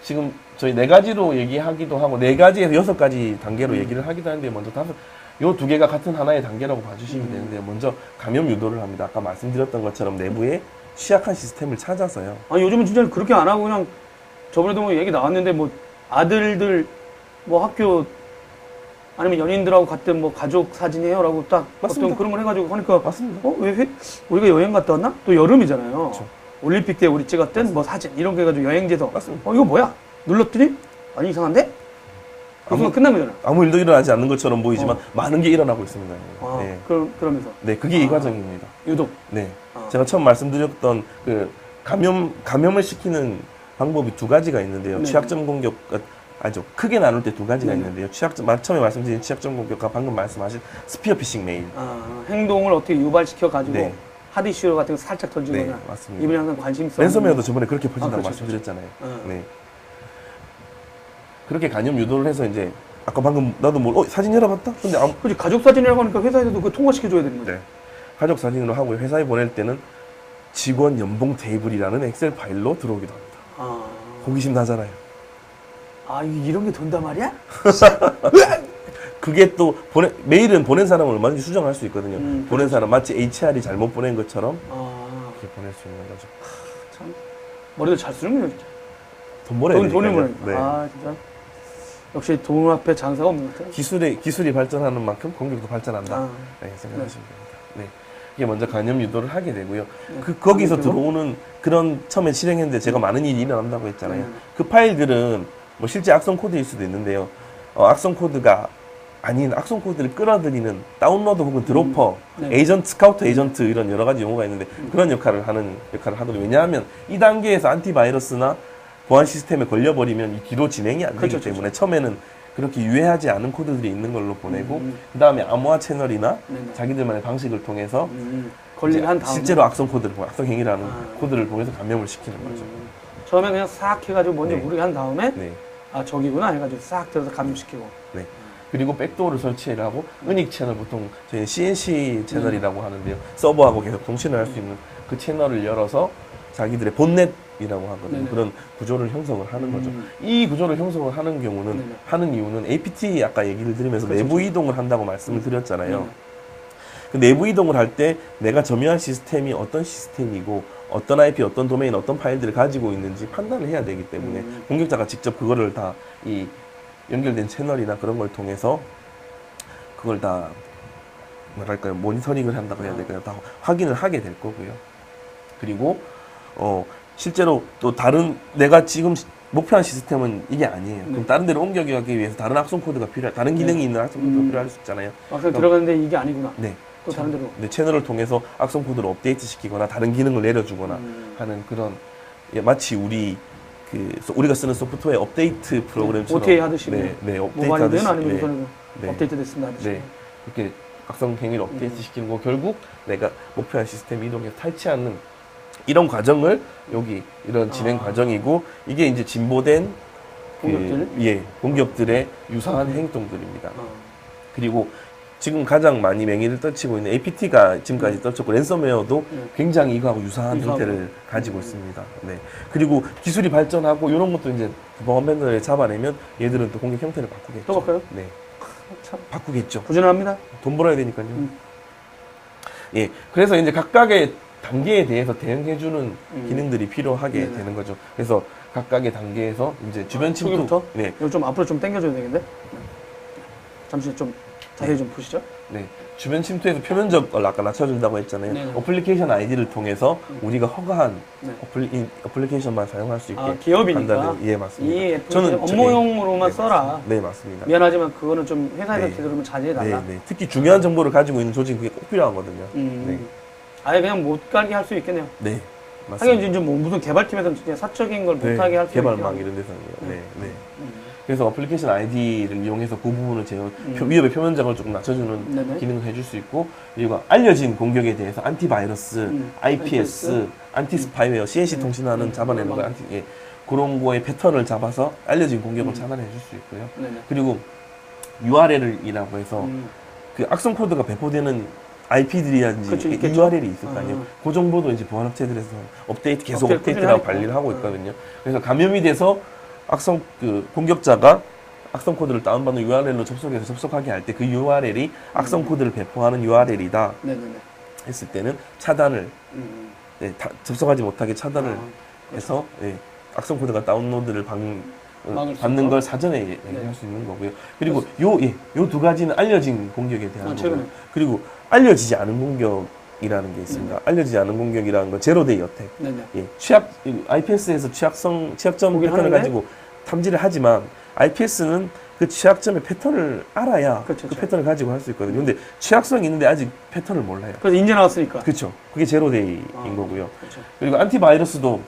지금 저희 4가지로 얘기하기도 하고 4가지에서 6가지 단계로 얘기를 하기도 하는데 먼저 요 2개가 같은 하나의 단계라고 봐주시면 되는데요. 먼저 감염 유도를 합니다. 아까 말씀드렸던 것처럼 내부에 취약한 시스템을 찾아서요. 아니 요즘은 진짜 그렇게 안 하고 그냥 저번에도 뭐 얘기 나왔는데 뭐 아들들 뭐 학교 아니면 연인들하고 갔던 뭐 가족 사진이에요라고 딱 맞습니다. 어떤 그런 걸 해가지고 하니까 맞습니다. 우리가 여행 갔다 왔나? 또 여름이잖아요. 그렇죠. 올림픽 때 우리 찍었던 뭐 사진 이런 거 해가지고 여행지에서 맞습니다. 이거 뭐야? 눌렀더니 아니 이상한데? 그래서 끝난 거잖아. 아무 일도 일어나지 않는 것처럼 보이지만 많은 게 일어나고 있습니다. 네. 그러면서 네, 그게 이 과정입니다. 유독. 네. 제가 처음 말씀드렸던 그 감염을 시키는 방법이 2가지가 있는데요. 네. 취약점 공격, 크게 나눌 때 2가지가 네. 있는데요. 처음에 말씀드린 취약점 공격과 방금 말씀하신 스피어 피싱 메일. 행동을 어떻게 유발시켜가지고 네. 하드 이슈 같은 거 살짝 던지거나 네, 맞습니다. 이분이 항상 관심성 랜섬웨어도 저번에 그렇게 퍼진다고 그렇죠, 말씀드렸잖아요. 그렇죠. 네. 그렇게 감염 유도를 해서 이제 아까 방금 나도 사진 열어봤다? 근데 그렇지 가족 사진이라고 하니까 회사에서도 그거 통과시켜줘야 되는 거죠. 네. 가족 사진으로 하고 회사에 보낼 때는 직원 연봉 테이블이라는 엑셀 파일로 들어오기도 합니다. 호기심 나잖아요. 아, 이런 게 돈단 말이야? 그게 또 메일은 보낸 사람은 얼마든지 수정할 수 있거든요. 보낸 사람 마치 HR이 잘못 보낸 것처럼 아, 그렇게 보낼 수 있는 거죠. 참 머리도 잘 쓰는군요, 진짜. 돈 벌어야 돈을 되니까요. 보내. 네. 아, 진짜. 역시 돈 앞에 장사가 없는 것 같아요. 기술이 발전하는 만큼 공격도 발전한다. 아. 네, 생각하시면 됩니다. 네. 이게 먼저 간염 유도를 하게 되고요. 거기서 그리고? 들어오는 그런 처음에 실행했는데 제가 많은 일이 일어난다고 했잖아요. 네. 그 파일들은 뭐 실제 악성 코드일 수도 있는데요. 악성 코드가 아닌 악성 코드를 끌어들이는 다운로드 혹은 드로퍼, 네. 에이전트, 스카우터 에이전트 이런 여러 가지 용어가 있는데 그런 역할을 하거든요. 왜냐하면 이 단계에서 안티바이러스나 보안 시스템에 걸려버리면 이 뒤로 진행이 안 되기 그렇죠, 때문에 처음에는 그렇게 유해하지 않은 코드들이 있는 걸로 보내고 음. 그 다음에 암호화 채널이나 네네. 자기들만의 방식을 통해서 걸리게 한 다음에 실제로 악성 행위라는 아. 코드를 통해서 감염을 시키는 거죠. 처음에 그냥 싹 해가지고 먼저 네. 모르게 한 다음에 네. 아 저기구나 해가지고 싹 들어서 감염시키고 네. 그리고 백도어를 설치를 하고 은익 채널 보통 저희는 CNC 채널이라고 하는데요. 서버하고 계속 통신을 할 수 있는 그 채널을 열어서 자기들의 본넷이라고 하거든요. 네네. 그런 구조를 형성을 하는 거죠. 이 구조를 형성을 하는 경우는 네네. 하는 이유는 APT 아까 얘기를 드리면서 그렇죠. 내부 이동을 한다고 말씀을 드렸잖아요. 네네. 그 내부 이동을 할 때 내가 점유한 시스템이 어떤 시스템이고 어떤 IP, 어떤 도메인, 어떤 파일들을 가지고 있는지 판단을 해야 되기 때문에 공격자가 직접 그거를 다 이 연결된 채널이나 그런 걸 통해서 그걸 다 뭐랄까요 모니터링을 한다고 해야 될까요? 다 확인을 하게 될 거고요. 그리고 실제로 또 다른 내가 지금 목표한 시스템은 이게 아니에요. 그럼 다른 데로 옮겨가기 위해서 다른 악성 코드가 다른 기능이 있는 악성 코드가 필요할 수 있잖아요. 막상 들어갔는데 이게 아니구나. 네. 또 다른 데로. 네, 채널을 통해서 악성 코드를 업데이트 시키거나 다른 기능을 내려주거나 하는 그런 마치 우리가 쓰는 소프트웨어 업데이트 프로그램처럼 OTA 하듯이 네, 업데이트 모바일이든 하듯이 아니면 네, 우선은 네. 업데이트 됐습니다 하듯이. 네, 그렇게 악성 행위를 업데이트 시키는 거 결국 내가 목표한 시스템 이동해서 탈취하는 이런 과정을 여기 이런 진행 과정이고 이게 이제 진보된 공격들? 공격들의 유사한 행동들입니다. 어. 그리고 지금 가장 많이 맹위를 떨치고 있는 APT가 지금까지 떨쳤고 랜섬웨어도 굉장히 이거하고 유사한 형태를 가지고 있습니다. 네. 그리고 기술이 발전하고 이런 것도 이제 보안 밴더를 잡아내면 얘들은 또 공격 형태를 바꾸겠죠. 또 바꿔요? 네. 참 바꾸겠죠. 부지런합니다. 돈 벌어야 되니까요. 예. 그래서 이제 각각의 단계에 대해서 대응해주는 기능들이 필요하게 네네. 되는 거죠. 그래서 각각의 단계에서 이제 주변 침투. 여기부터? 네. 이거 좀 앞으로 좀 당겨줘야 되겠는데? 잠시 좀 자세히 좀 보시죠. 네. 주변 침투에서 표면적을 아까 낮춰준다고 했잖아요. 네네. 어플리케이션 아이디를 통해서 우리가 허가한 네. 어플리케이션만 사용할 수 있게 아, 기업이니까 한다는, 예, 맞습니다. 이 애플은 업무용으로만 써라. 네, 맞습니다. 미안하지만 그거는 좀 회사에서 네. 되도록이면 자제해달라. 네, 네. 특히 중요한 정보를 가지고 있는 조직은 그게 꼭 필요하거든요. 아예 그냥 못 가게 할 수 있겠네요. 네. 네, 하긴 맞습니다. 이제 뭐 무슨 개발팀에서 그냥 사적인 걸 네, 못하게 할 수 있겠네요. 개발망 이런 데서는. 네, 네. 그래서 어플리케이션 아이디를 이용해서 그 부분을 위협의 표면적을 조금 낮춰주는 네네. 기능을 해줄 수 있고, 그리고 알려진 공격에 대해서 안티바이러스, IPS, 안티스파이웨어, CNC 통신하는 잡아내는 거, 그런 거의 패턴을 잡아서 알려진 공격을 차단해 줄 수 있고요. 네네. 그리고 URL이라고 해서 그 악성 코드가 배포되는 IP들이라든지 그렇죠, 있겠죠. URL이 있을 거 아니에요. 그 정보도 이제 보안업체들에서 계속 업데이트 업데이트라고 꾸준히 관리를 하고 있거든요. 그래서 감염이 돼서 공격자가 악성 코드를 다운받는 URL로 접속하게 할 때 그 URL이 악성 코드를 배포하는 URL이다 네네네. 했을 때는 차단을 네, 접속하지 못하게 차단을 그렇죠. 해서 악성 코드가 다운로드를 막을 수 받는 있고. 걸 사전에 얘기할 수 있는 거고요. 그리고 요 두 가지는 알려진 공격에 대한 최근에. 거고요. 그리고 알려지지 않은 공격이라는 게 있습니다. 알려지지 않은 공격이라는 건 제로데이 어택. 네네. IPS에서 취약점 보긴 패턴을 하는데? 가지고 탐지를 하지만 IPS는 그 취약점의 패턴을 알아야 그렇죠, 그 패턴을 가지고 할 수 있거든요. 근데 취약성이 있는데 아직 패턴을 몰라요. 그래서 인제 나왔으니까. 그렇죠. 그게 제로데이인 거고요. 그렇죠. 그리고 안티바이러스도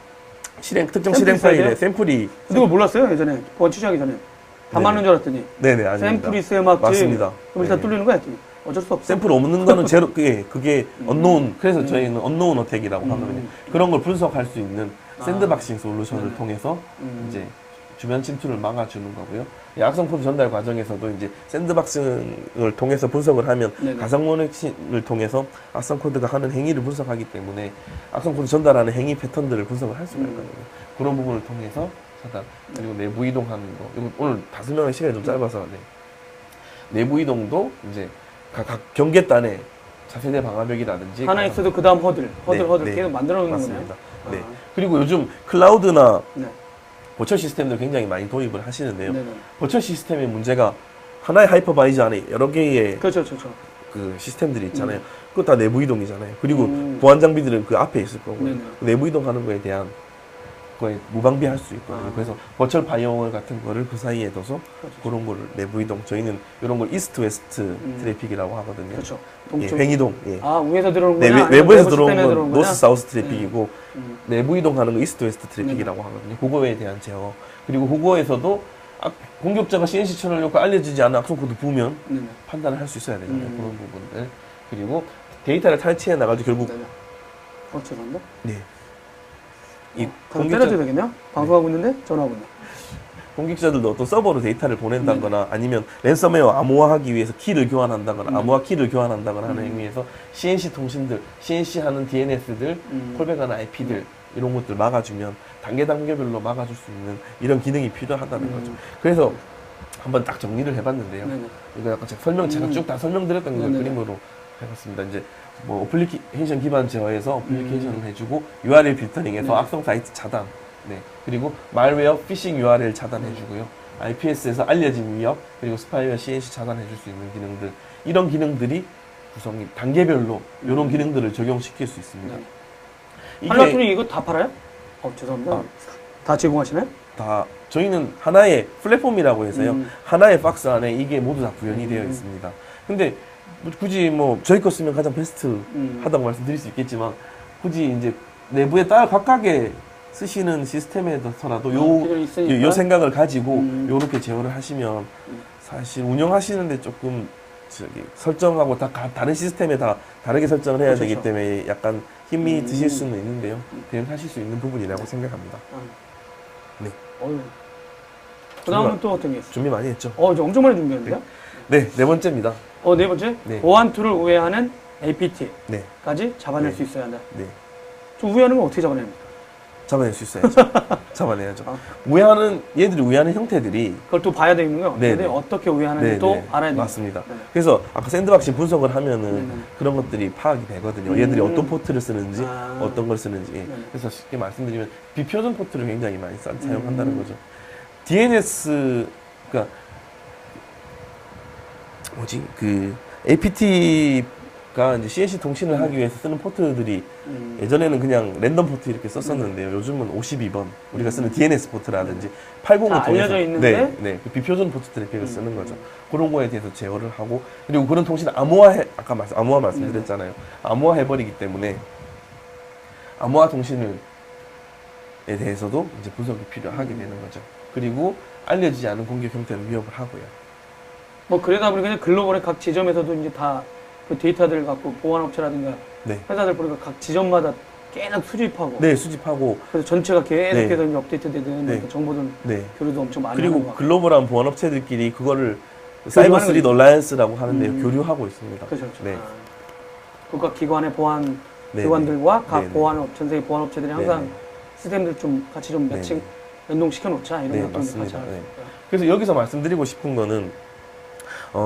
특정 실행 샘플이 있어야 파일에 돼요? 샘플이 그거 몰랐어요 예전에 보안 취재하기 전에 다 맞는 줄 알았더니 네네 아닙니다. 샘플이 있어야 맞지. 맞습니다. 그럼 일단 네. 뚫리는 거야 했더니 어쩔 수 없어. 샘플 없는 거는 제로 그게 언노운 그래서 저희는 언노운 어택이라고 하거든요. 그런 걸 분석할 수 있는 샌드박싱 솔루션을 통해서 이제 주변 침투를 막아주는 거고요. 이 악성 코드 전달 과정에서도 이제 샌드박싱을 통해서 분석을 하면 네네. 가상 모니터링을 통해서 악성 코드가 하는 행위를 분석하기 때문에 악성 코드 전달하는 행위 패턴들을 분석을 할 수가 있거든요. 그런 부분을 통해서 차단. 그리고 내부 이동하는 거. 이거 오늘 다 설명할 시간이 좀 짧아서 네. 내부 이동도 이제 각 경계단에 차세대 방화벽이라든지 하나 있어도 그 다음 허들 네. 계속 만들어 놓는 맞습니다. 거네요. 네. 그리고 요즘 클라우드나 네. 버추얼 시스템들 굉장히 많이 도입을 하시는데요. 네네. 버추얼 시스템의 문제가 하나의 하이퍼바이저 안에 여러 개의 그렇죠. 그 시스템들이 있잖아요. 그거 다 내부 이동이잖아요. 그리고 음. 보안 장비들은 그 앞에 있을 거고요. 네네. 내부 이동하는 거에 대한 거에 무방비할 수 있거든요. 아. 그래서 버추얼 바이오월 같은 거를 그 사이에 둬서 그렇죠. 그런 거를 내부 이동. 저희는 이런 걸 이스트 웨스트 트래픽이라고 하거든요. 그렇죠. 예, 동쪽. 횡이동. 예. 아 위에서 들어오는 네, 거냐? 외부에서 내부 들어오는 시스템에 건 들어오는 노스 거냐? 사우스 트래픽이고 음. 내부 이동하는 거 이스트 웨스트 트래픽이라고 하거든요. 그거에 대한 제어. 그리고 그거에서도 공격자가 CNC 쳐놓고 알려지지 않은 악성 코드 보면 네네. 판단을 할 수 있어야 되잖아요. 음. 그런 부분들. 그리고 데이터를 탈취해 나가지고 결국 네네. 죄송합니다. 네. 이 가서 때려줘야 되겠네요? 방송하고 있는데 전화하고 있네. 공격자들도 어떤 서버로 데이터를 보낸다거나 아니면 랜섬웨어 암호화하기 위해서 키를 교환한다거나 암호화 키를 교환한다거나 하는 의미에서 CNC 통신들, CNC 하는 DNS들, 콜백하는 IP들 이런 것들 막아주면 단계별로 막아줄 수 있는 이런 기능이 필요하다는 거죠. 그래서 한번 딱 정리를 해봤는데요. 네네. 이거 약간 제가 쭉 다 설명드렸던 걸 네네. 그림으로 해봤습니다. 이제 뭐 어플리케이션 기반 제어에서 어플리케이션을 해주고 URL 필터링에서 네. 악성 사이트 차단, 네. 그리고 말웨어 피싱 URL 차단해주고요. IPS에서 알려진 위협 그리고 스파이웨어 CNC 차단해줄 수 있는 기능들 이런 기능들이 구성이 단계별로 이런 기능들을 적용시킬 수 있습니다. 네. 이게 한라투리 이거 다 팔아요? 죄송합니다. 아. 다 제공하시나요? 다 저희는 하나의 플랫폼이라고 해서요. 하나의 박스 안에 이게 모두 다 구현이 되어 있습니다. 근데 굳이 뭐 저희 거 쓰면 가장 베스트 하다고 말씀드릴 수 있겠지만 굳이 이제 내부에 따라 각각의 쓰시는 시스템에서라도 요 생각을 가지고 요렇게 제어를 하시면 사실 운영하시는데 조금 설정하고 다 다른 시스템에 다 다르게 설정을 해야 그렇죠. 되기 때문에 약간 힘이 드실 수는 있는데요. 대응하실 수 있는 부분이라고 생각합니다. 네. 그 다음은 또 어떤 게 있어요? 준비 많이 했죠? 이제 엄청 많이 준비했는데요? 네, 네 번째입니다. 네 번째? 네. 보안 툴을 우회하는 APT까지 네. 잡아낼 네. 수 있어야 한다. 네. 좀 우회하는 건 어떻게 잡아냅니까? 잡아낼 수 있어야죠. 잡아내야죠. 얘들이 우회하는 형태들이 그걸 또 봐야 되는 거요. 네, 근데 네. 어떻게 우회하는지 네, 또 네. 알아야 돼요. 맞습니다. 네. 그래서 아까 샌드박싱 분석을 하면은 네. 그런 것들이 파악이 되거든요. 얘들이 어떤 포트를 쓰는지, 아. 어떤 걸 쓰는지. 네. 그래서 쉽게 말씀드리면 비표준 포트를 굉장히 많이 사용한다는 거죠. DNS, 그러니까 APT가 이제 CNC 통신을 하기 위해서 쓰는 포트들이 예전에는 그냥 랜덤 포트 이렇게 썼었는데요. 요즘은 52번 우리가 쓰는 DNS 포트라든지 80을 다 통해서 알려져 있는데? 네, 그 비표준 포트 트래픽을 쓰는 거죠. 그런 거에 대해서 제어를 하고 그리고 그런 통신을 아까 암호화 말씀드렸잖아요. 암호화 해버리기 때문에 암호화 통신에 대해서도 이제 분석이 필요하게 되는 거죠. 그리고 알려지지 않은 공격 형태를 위협을 하고요. 뭐 그러다 보니까 글로벌의 각 지점에서도 이제 다 그 데이터들을 갖고 보안업체라든가 네. 회사들 보니까 각 지점마다 계속 수집하고 네, 수집하고 그래서 전체가 계속해서 네. 이제 업데이트되는 네. 그 정보들 네. 교류도 엄청 많이 하는 그리고 것 같고. 글로벌한 보안업체들끼리 그거를 사이버 스리 얼라이언스라고 하는데요. 교류하고 있습니다. 그렇죠. 네. 국가 기관의 보안 네, 기관들과 각 네, 네. 전 세계 보안업체들이 항상 네, 시스템들 좀 같이 좀 매칭 네, 연동시켜 놓자 이런 네, 것도 같이 맞습니다. 하고 네. 있어요. 그래서 여기서 말씀드리고 싶은 거는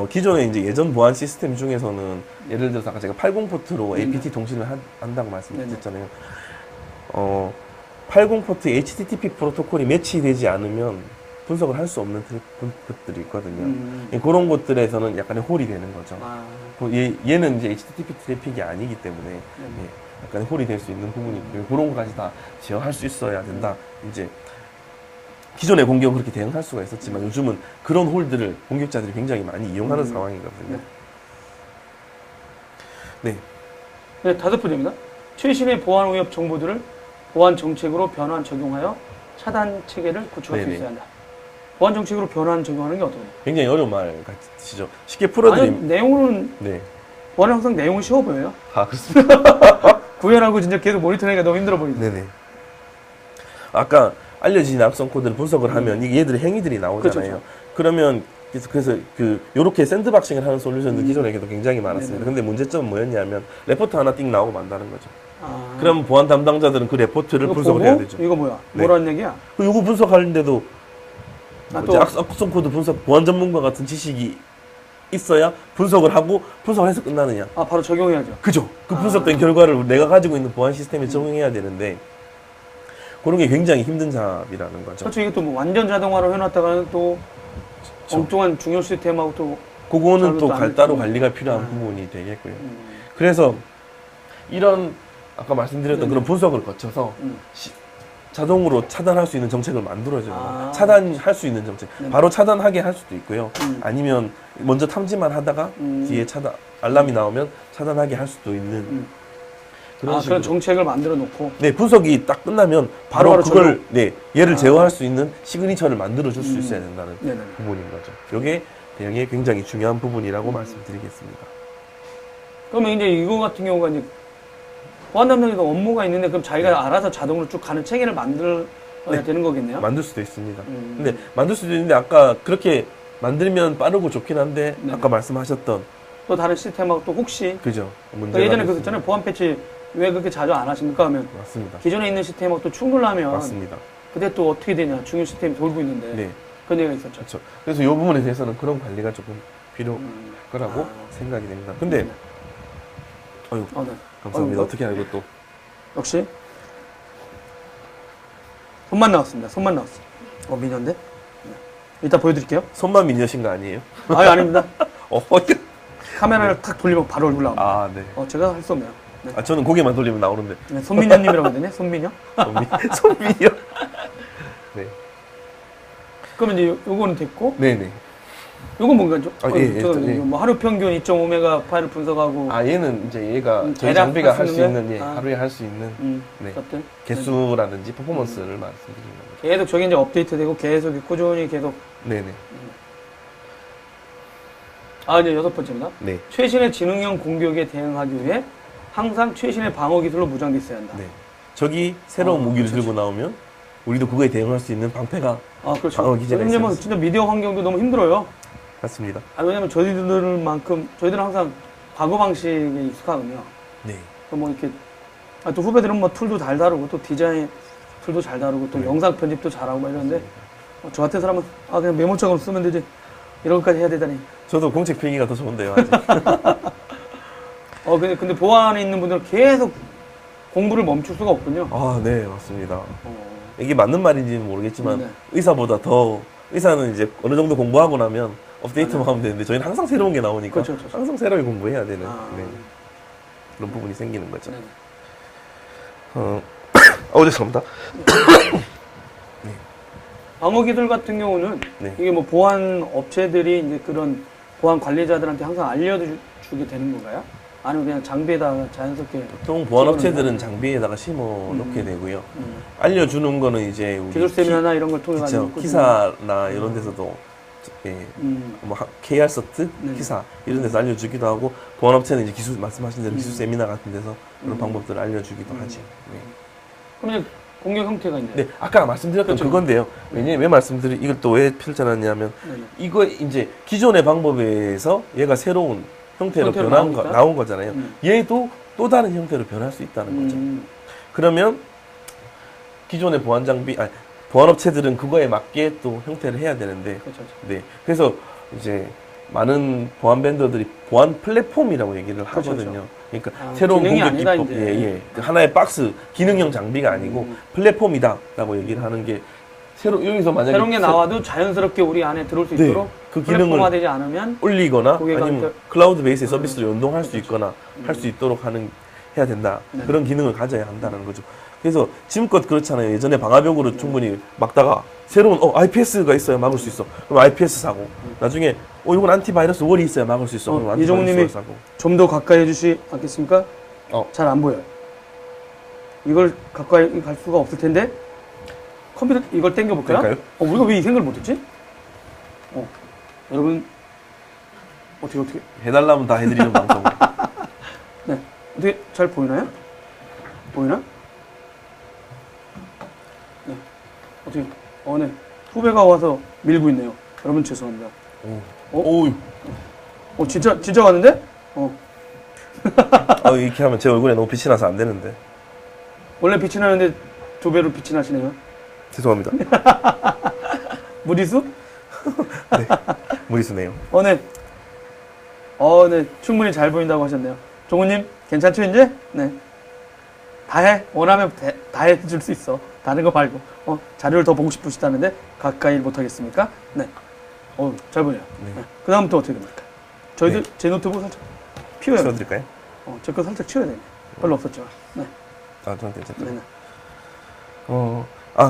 기존에 이제 예전 보안 시스템 중에서는 예를 들어서 아까 제가 80포트로 APT 통신을 한다고 말씀드렸잖아요. 80포트 HTTP 프로토콜이 매치되지 않으면 분석을 할 수 없는 것들이 있거든요. 그런 것들에서는 약간의 홀이 되는 거죠. 얘는 이제 HTTP 트래픽이 아니기 때문에 약간의 홀이 될 수 있는 부분이 있고 그런 것까지 다 제어할 수 있어야 된다. 이제 기존의 공격은 그렇게 대응할 수가 있었지만 요즘은 그런 홀들을 공격자들이 굉장히 많이 이용하는 상황이거든요. 네. 네, 5번째입니다. 최신의 보안 위협 정보들을 보안 정책으로 변환 적용하여 차단 체계를 구축할 수 네네. 있어야 한다. 보안 정책으로 변환 적용하는 게 어떻게 돼요? 굉장히 어려운 말 같으시죠? 쉽게 풀어드리면 내용으로는 네. 보안은 항상 내용은 쉬워 보여요. 그렇습니다. 구현하고 진짜 계속 모니터링하기가 너무 힘들어 보이죠. 네네. 아까 알려진 악성 코드를 분석을 하면 이게 얘들의 행위들이 나오잖아요. 그렇죠. 그러면 그래서 요렇게 샌드박싱을 하는 솔루션도 기존에도 굉장히 많았습니다. 네네. 근데 문제점은 뭐였냐면 레포트 하나 띵 나오고 만다는 거죠. 아. 그럼 보안 담당자들은 그 레포트를 이거 분석을 보고? 해야 되죠. 이거 뭐야? 네. 뭐라는 얘기야? 그 요거 분석하는데도 아, 이제 또 악성 코드 분석 보안 전문가 같은 지식이 있어야 분석을 하고 분석을 해서 끝나느냐. 아 바로 적용해야죠. 그죠? 그 아. 분석된 결과를 내가 가지고 있는 보안 시스템에 적용해야 되는데 그런 게 굉장히 힘든 작업이라는 거죠. 그렇죠. 이게 또 뭐 완전 자동화로 해놨다가는 또 그렇죠. 엉뚱한 중요 시스템하고 또 그거는 또 잘못도 안 따로 됐고. 관리가 필요한 아. 부분이 되겠고요. 음. 그래서 이런 아까 말씀드렸던 네네. 그런 분석을 거쳐서 음. 자동으로 차단할 수 있는 정책을 만들어줘요. 아. 차단할 수 있는 정책. 네네. 바로 차단하게 할 수도 있고요. 음. 아니면 먼저 탐지만 하다가 뒤에 알람이 나오면 차단하게 할 수도 있는 음. 그런 아 식으로. 그런 정책을 만들어 놓고 네, 분석이 딱 끝나면 바로 바로바로 그걸 얘를 아. 제어할 수 있는 시그니처를 만들어 줄 수 있어야 된다는 네네. 부분인 거죠. 이게 대응의 굉장히 중요한 부분이라고 말씀드리겠습니다. 그러면 이제 이거 같은 경우가 이제 보안 담당자도 업무가 있는데 그럼 자기가 네. 알아서 자동으로 쭉 가는 체계를 만들어야 되는 거겠네요. 만들 수도 있습니다. 음. 근데 만들 수도 있는데 아까 그렇게 만들면 빠르고 좋긴 한데 네. 아까 말씀하셨던 또 다른 시스템하고 또 혹시 그죠 그 문제가 예전에 될 그거 수 있잖아요. 보안 패치 왜 그렇게 자주 안 하십니까? 하면 있는- 맞습니다. 기존에 있는 시스템하고 또 충돌하면 맞습니다. 그때 또 어떻게 되냐. 중요 시스템이 돌고 있는데 네, 그런 얘기가 있었죠. 그렇죠. 그래서 이 부분에 대해서는 그런 관리가 조금 필요할 음. 거라고 아. 생각이 됩니다. 근데 네. 어유 네. 감사합니다. 어이구. 어떻게 알고 또 역시 손만 나왔습니다. 손만 나왔어. 미녀인데? 네. 이따 보여드릴게요. 손만 미녀신 거 아니에요? 아니 아닙니다. 어떻게? 카메라를 탁 돌리면 바로 얼굴 나옵니다. 아, 네. 제가 할 수 없네요. 네. 아, 저는 고개만 돌리면 나오는데. 네, 손민현님이라고 하더니 손민현? 손미녀. 네. 그러면 이제 요거는 됐고 네네. 요건 뭔가 좀 아, 예, 예. 뭐 하루 평균 2.5메가 파일을 분석하고 아, 얘는 이제 얘가 저희 대략 장비가 할 할 수 수 있는 있는, 예, 아. 하루에 할 수 있는 네. 것들 개수라든지 퍼포먼스를 말씀드리는 겁니다. 계속 저게 이제 업데이트되고 계속 꾸준히 계속 네네. 이제 6번째입니다. 네. 최신의 지능형 공격에 대응하기 위해 항상 최신의 방어 기술로 무장돼 있어야 한다. 네. 적이 새로운 무기를 그렇죠. 들고 나오면 우리도 그거에 대응할 수 있는 방패가 그렇죠. 방어 기제가 왜냐면 있어야 진짜 미디어 환경도 너무 힘들어요. 맞습니다. 왜냐면 저희들은 항상 과거 방식에 익숙하거든요. 네. 뭐 이렇게 또 후배들은 뭐 툴도 잘 다루고 또 디자인 툴도 잘 다루고 또 네. 영상 편집도 잘하고 막 이러는데 저 같은 사람은 그냥 메모장으로 쓰면 되지 이런 것까지 해야 되다니. 저도 공책 필기가 더 좋은데요, 아직. 근데 보안에 있는 분들은 계속 공부를 멈출 수가 없군요. 아, 네, 맞습니다. 어, 이게 맞는 말인지는 모르겠지만 네. 의사보다 더 의사는 이제 어느 정도 공부하고 나면 업데이트만 네. 하면 되는데 저희는 항상 새로운 게 나오니까 그렇죠, 그렇죠. 항상 새롭게 공부해야 되는 아. 네. 그런 부분이 생기는 거죠. 네. 죄송합니다. 방어 기술 같은 경우는 네. 이게 뭐 보안 업체들이 이제 그런 보안 관리자들한테 항상 알려주게 되는 건가요? 아니면 그냥 장비에다가 자연스럽게 보통 보안업체들은 집어넣나요? 장비에다가 심어 놓게 되고요. 음, 알려주는 거는 이제 우리 기술 세미나나 이런 걸 통해 그쵸. 가지고 기사나 이런 데서도 예, 뭐 KR 서트, 네. 기사 이런 데서 알려주기도 하고 보안업체는 이제 기술 말씀하신 대로 기술 세미나 같은 데서 그런 음. 방법들을 알려주기도 하죠. 네. 그럼 이제 공격 형태가 있나요? 네, 아까 말씀드렸던 그렇죠. 그건데요. 왜 말씀드리 이걸 또 왜 펼쳐놨냐면 네네. 이거 이제 기존의 방법에서 얘가 새로운 형태로 형태로 나오니까? 나온 거잖아요. 음. 얘도 또 다른 형태로 변할 수 있다는 거죠. 음, 그러면 기존의 보안 장비, 보안업체들은 그거에 맞게 또 형태를 해야 되는데, 그렇죠. 그렇죠. 네. 그래서 이제 많은 보안 밴더들이 보안 플랫폼이라고 얘기를 그렇죠, 하거든요. 그러니까 아, 새로운 기능이 공격 아니다, 기법, 이제. 그 하나의 박스, 기능형 장비가 아니고 음. 플랫폼이다라고 얘기를 하는 게 여기서 만약에 새로운 게 나와도 자연스럽게 우리 안에 들어올 수 네, 있도록 그 기능을 플랫폼화되지 않으면 올리거나 고객한테- 아니면 클라우드 베이스의 서비스를 연동할 수 그렇죠. 있거나 할 수 있도록 해야 된다. 네. 그런 기능을 가져야 한다는 거죠. 그래서 지금껏 그렇잖아요. 예전에 방화벽으로 충분히 막다가 새로운 IPS가 있어야 막을 수 있어. 그럼 IPS 사고 나중에 이건 안티바이러스 월이 있어야 막을 수 있어. 그럼 이종훈님이 안티바이러스 월 사고. 좀 더 가까이 해주시겠습니까? 잘 안 보여요. 이걸 가까이 갈 수가 없을 텐데 컴퓨터 이걸 당겨볼까요? 될까요? 우리가 왜 이 생각을 못했지? 여러분 어떻게 해달라면 다 해드리는 방송. 네 어떻게 잘 보이나요? 보이나? 네 어떻게 네 후배가 와서 밀고 있네요. 여러분 죄송합니다. 오. 진짜 왔는데? 이렇게 하면 제 얼굴에 너무 빛이 나서 안 되는데. 원래 빛이 나는데 두 배로 빛이 나시네요. 죄송합니다. 무리수? 네. 무리수네요. 네. 네. 충분히 잘 보인다고 하셨네요. 종우님, 괜찮죠, 이제? 네. 다 해. 원하면 다 해줄 수 있어. 다른 거 말고. 자료를 더 보고 싶으시다는데, 가까이 못하겠습니까? 네. 잘 보여요. 네. 네. 그 다음부터 어떻게 됩니까? 저희들, 네. 제 노트북 살짝 피워야 돼요. 치워드릴까요? 제 거 살짝 치워야 되네. 별로 없었지만. 네. 저한테 괜찮다. 네.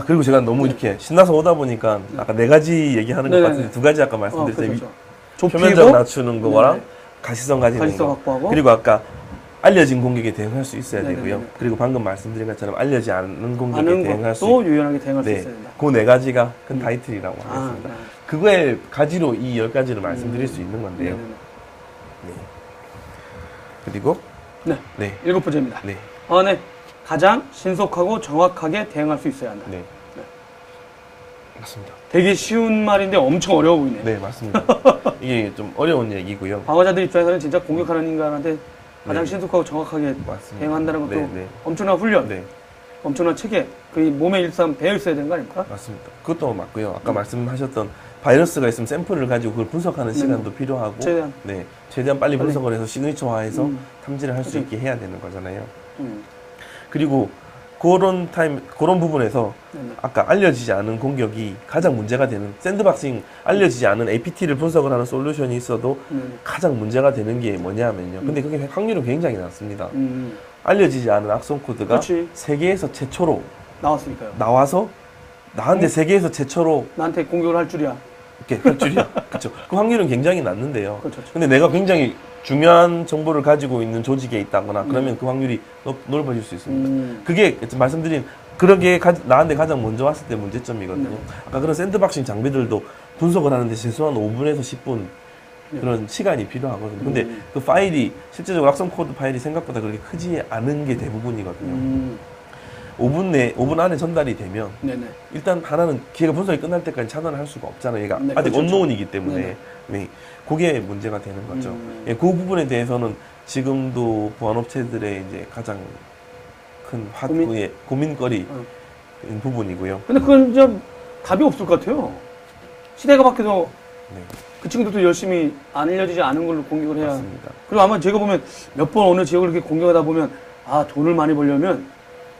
그리고 제가 너무 이렇게 신나서 오다 보니까 아까 4가지 얘기하는 것 네네네. 같은데 2가지 아까 말씀드렸잖아요. 그렇죠. 표면적 좁히고, 낮추는 거랑 네네. 가시성 가지는 가시성 거. 확보하고. 그리고 아까 알려진 공격에 대응할 수 있어야 네네네. 되고요. 그리고 방금 말씀드린 것처럼 알려지 않은 공격에 아는 대응할 수 것도 유연하게 대응할 수 네. 있어야 된다. 그 4가지가 큰 타이틀이라고 하겠습니다. 네. 그거의 가지로 이 10가지를 말씀드릴 수 있는 건데요. 네네네. 네. 그리고 네. 네. 7번째입니다. 네. 네. 가장 신속하고 정확하게 대응할 수 있어야 한다. 네. 맞습니다. 되게 쉬운 말인데 엄청 어려워 보이네. 네, 맞습니다. 이게 좀 어려운 얘기고요. 방어자들 입장에서는 진짜 공격하는 인간한테 가장 네. 신속하고 정확하게 맞습니다. 대응한다는 것도 네, 네. 엄청난 훈련, 네, 엄청난 체계, 그 몸에 일상 배어 있어야 되는 거 아닙니까? 맞습니다. 그것도 맞고요. 아까 말씀하셨던 바이러스가 있으면 샘플을 가지고 그걸 분석하는 시간도 필요하고, 최대한 빨리 분석을 해서 시그니처화해서 탐지를 할 수 있게 해야 되는 거잖아요. 그리고 그런 부분에서 네네. 아까 알려지지 않은 공격이 가장 문제가 되는 샌드박싱 알려지지 않은 APT를 분석을 하는 솔루션이 있어도 가장 문제가 되는 게 뭐냐면요. 근데 그게 확률은 굉장히 낮습니다. 알려지지 않은 악성 코드가 그렇지. 세계에서 최초로 나왔으니까요. 나와서 나한테 세계에서 최초로 나한테 공격을 할 줄이야. 이렇게 할 줄이야. 그렇죠. 그 확률은 굉장히 낮는데요. 그렇죠. 근데 내가 굉장히 중요한 정보를 가지고 있는 조직에 있다거나 그러면 그 확률이 넓어질 수 있습니다. 그게 말씀드린 그러게 나한테 가장 먼저 왔을 때 문제점이거든요. 아까 그런 샌드박싱 장비들도 분석을 하는데 최소한 5분에서 10분 그런 시간이 필요하거든요. 근데 그 파일이 실제적으로 악성 코드 파일이 생각보다 그렇게 크지 않은 게 대부분이거든요. 5분 안에 전달이 되면 네네. 일단 하나는 걔가 분석이 끝날 때까지 차단을 할 수가 없잖아요. 얘가 네, 아직 그렇죠. 언노운이기 때문에 네네. 네, 그게 문제가 되는 거죠. 예, 그 부분에 대해서는 지금도 보안업체들의 이제 가장 큰 고민거리 부분이고요. 근데 그건 좀 답이 없을 것 같아요. 시대가 바뀌어서 네, 그 친구들도 열심히 안 알려지지 않은 걸로 공격을 해야. 맞습니다. 그리고 아마 제가 보면 몇 번 어느 지역을 이렇게 공격하다 보면 돈을 많이 벌려면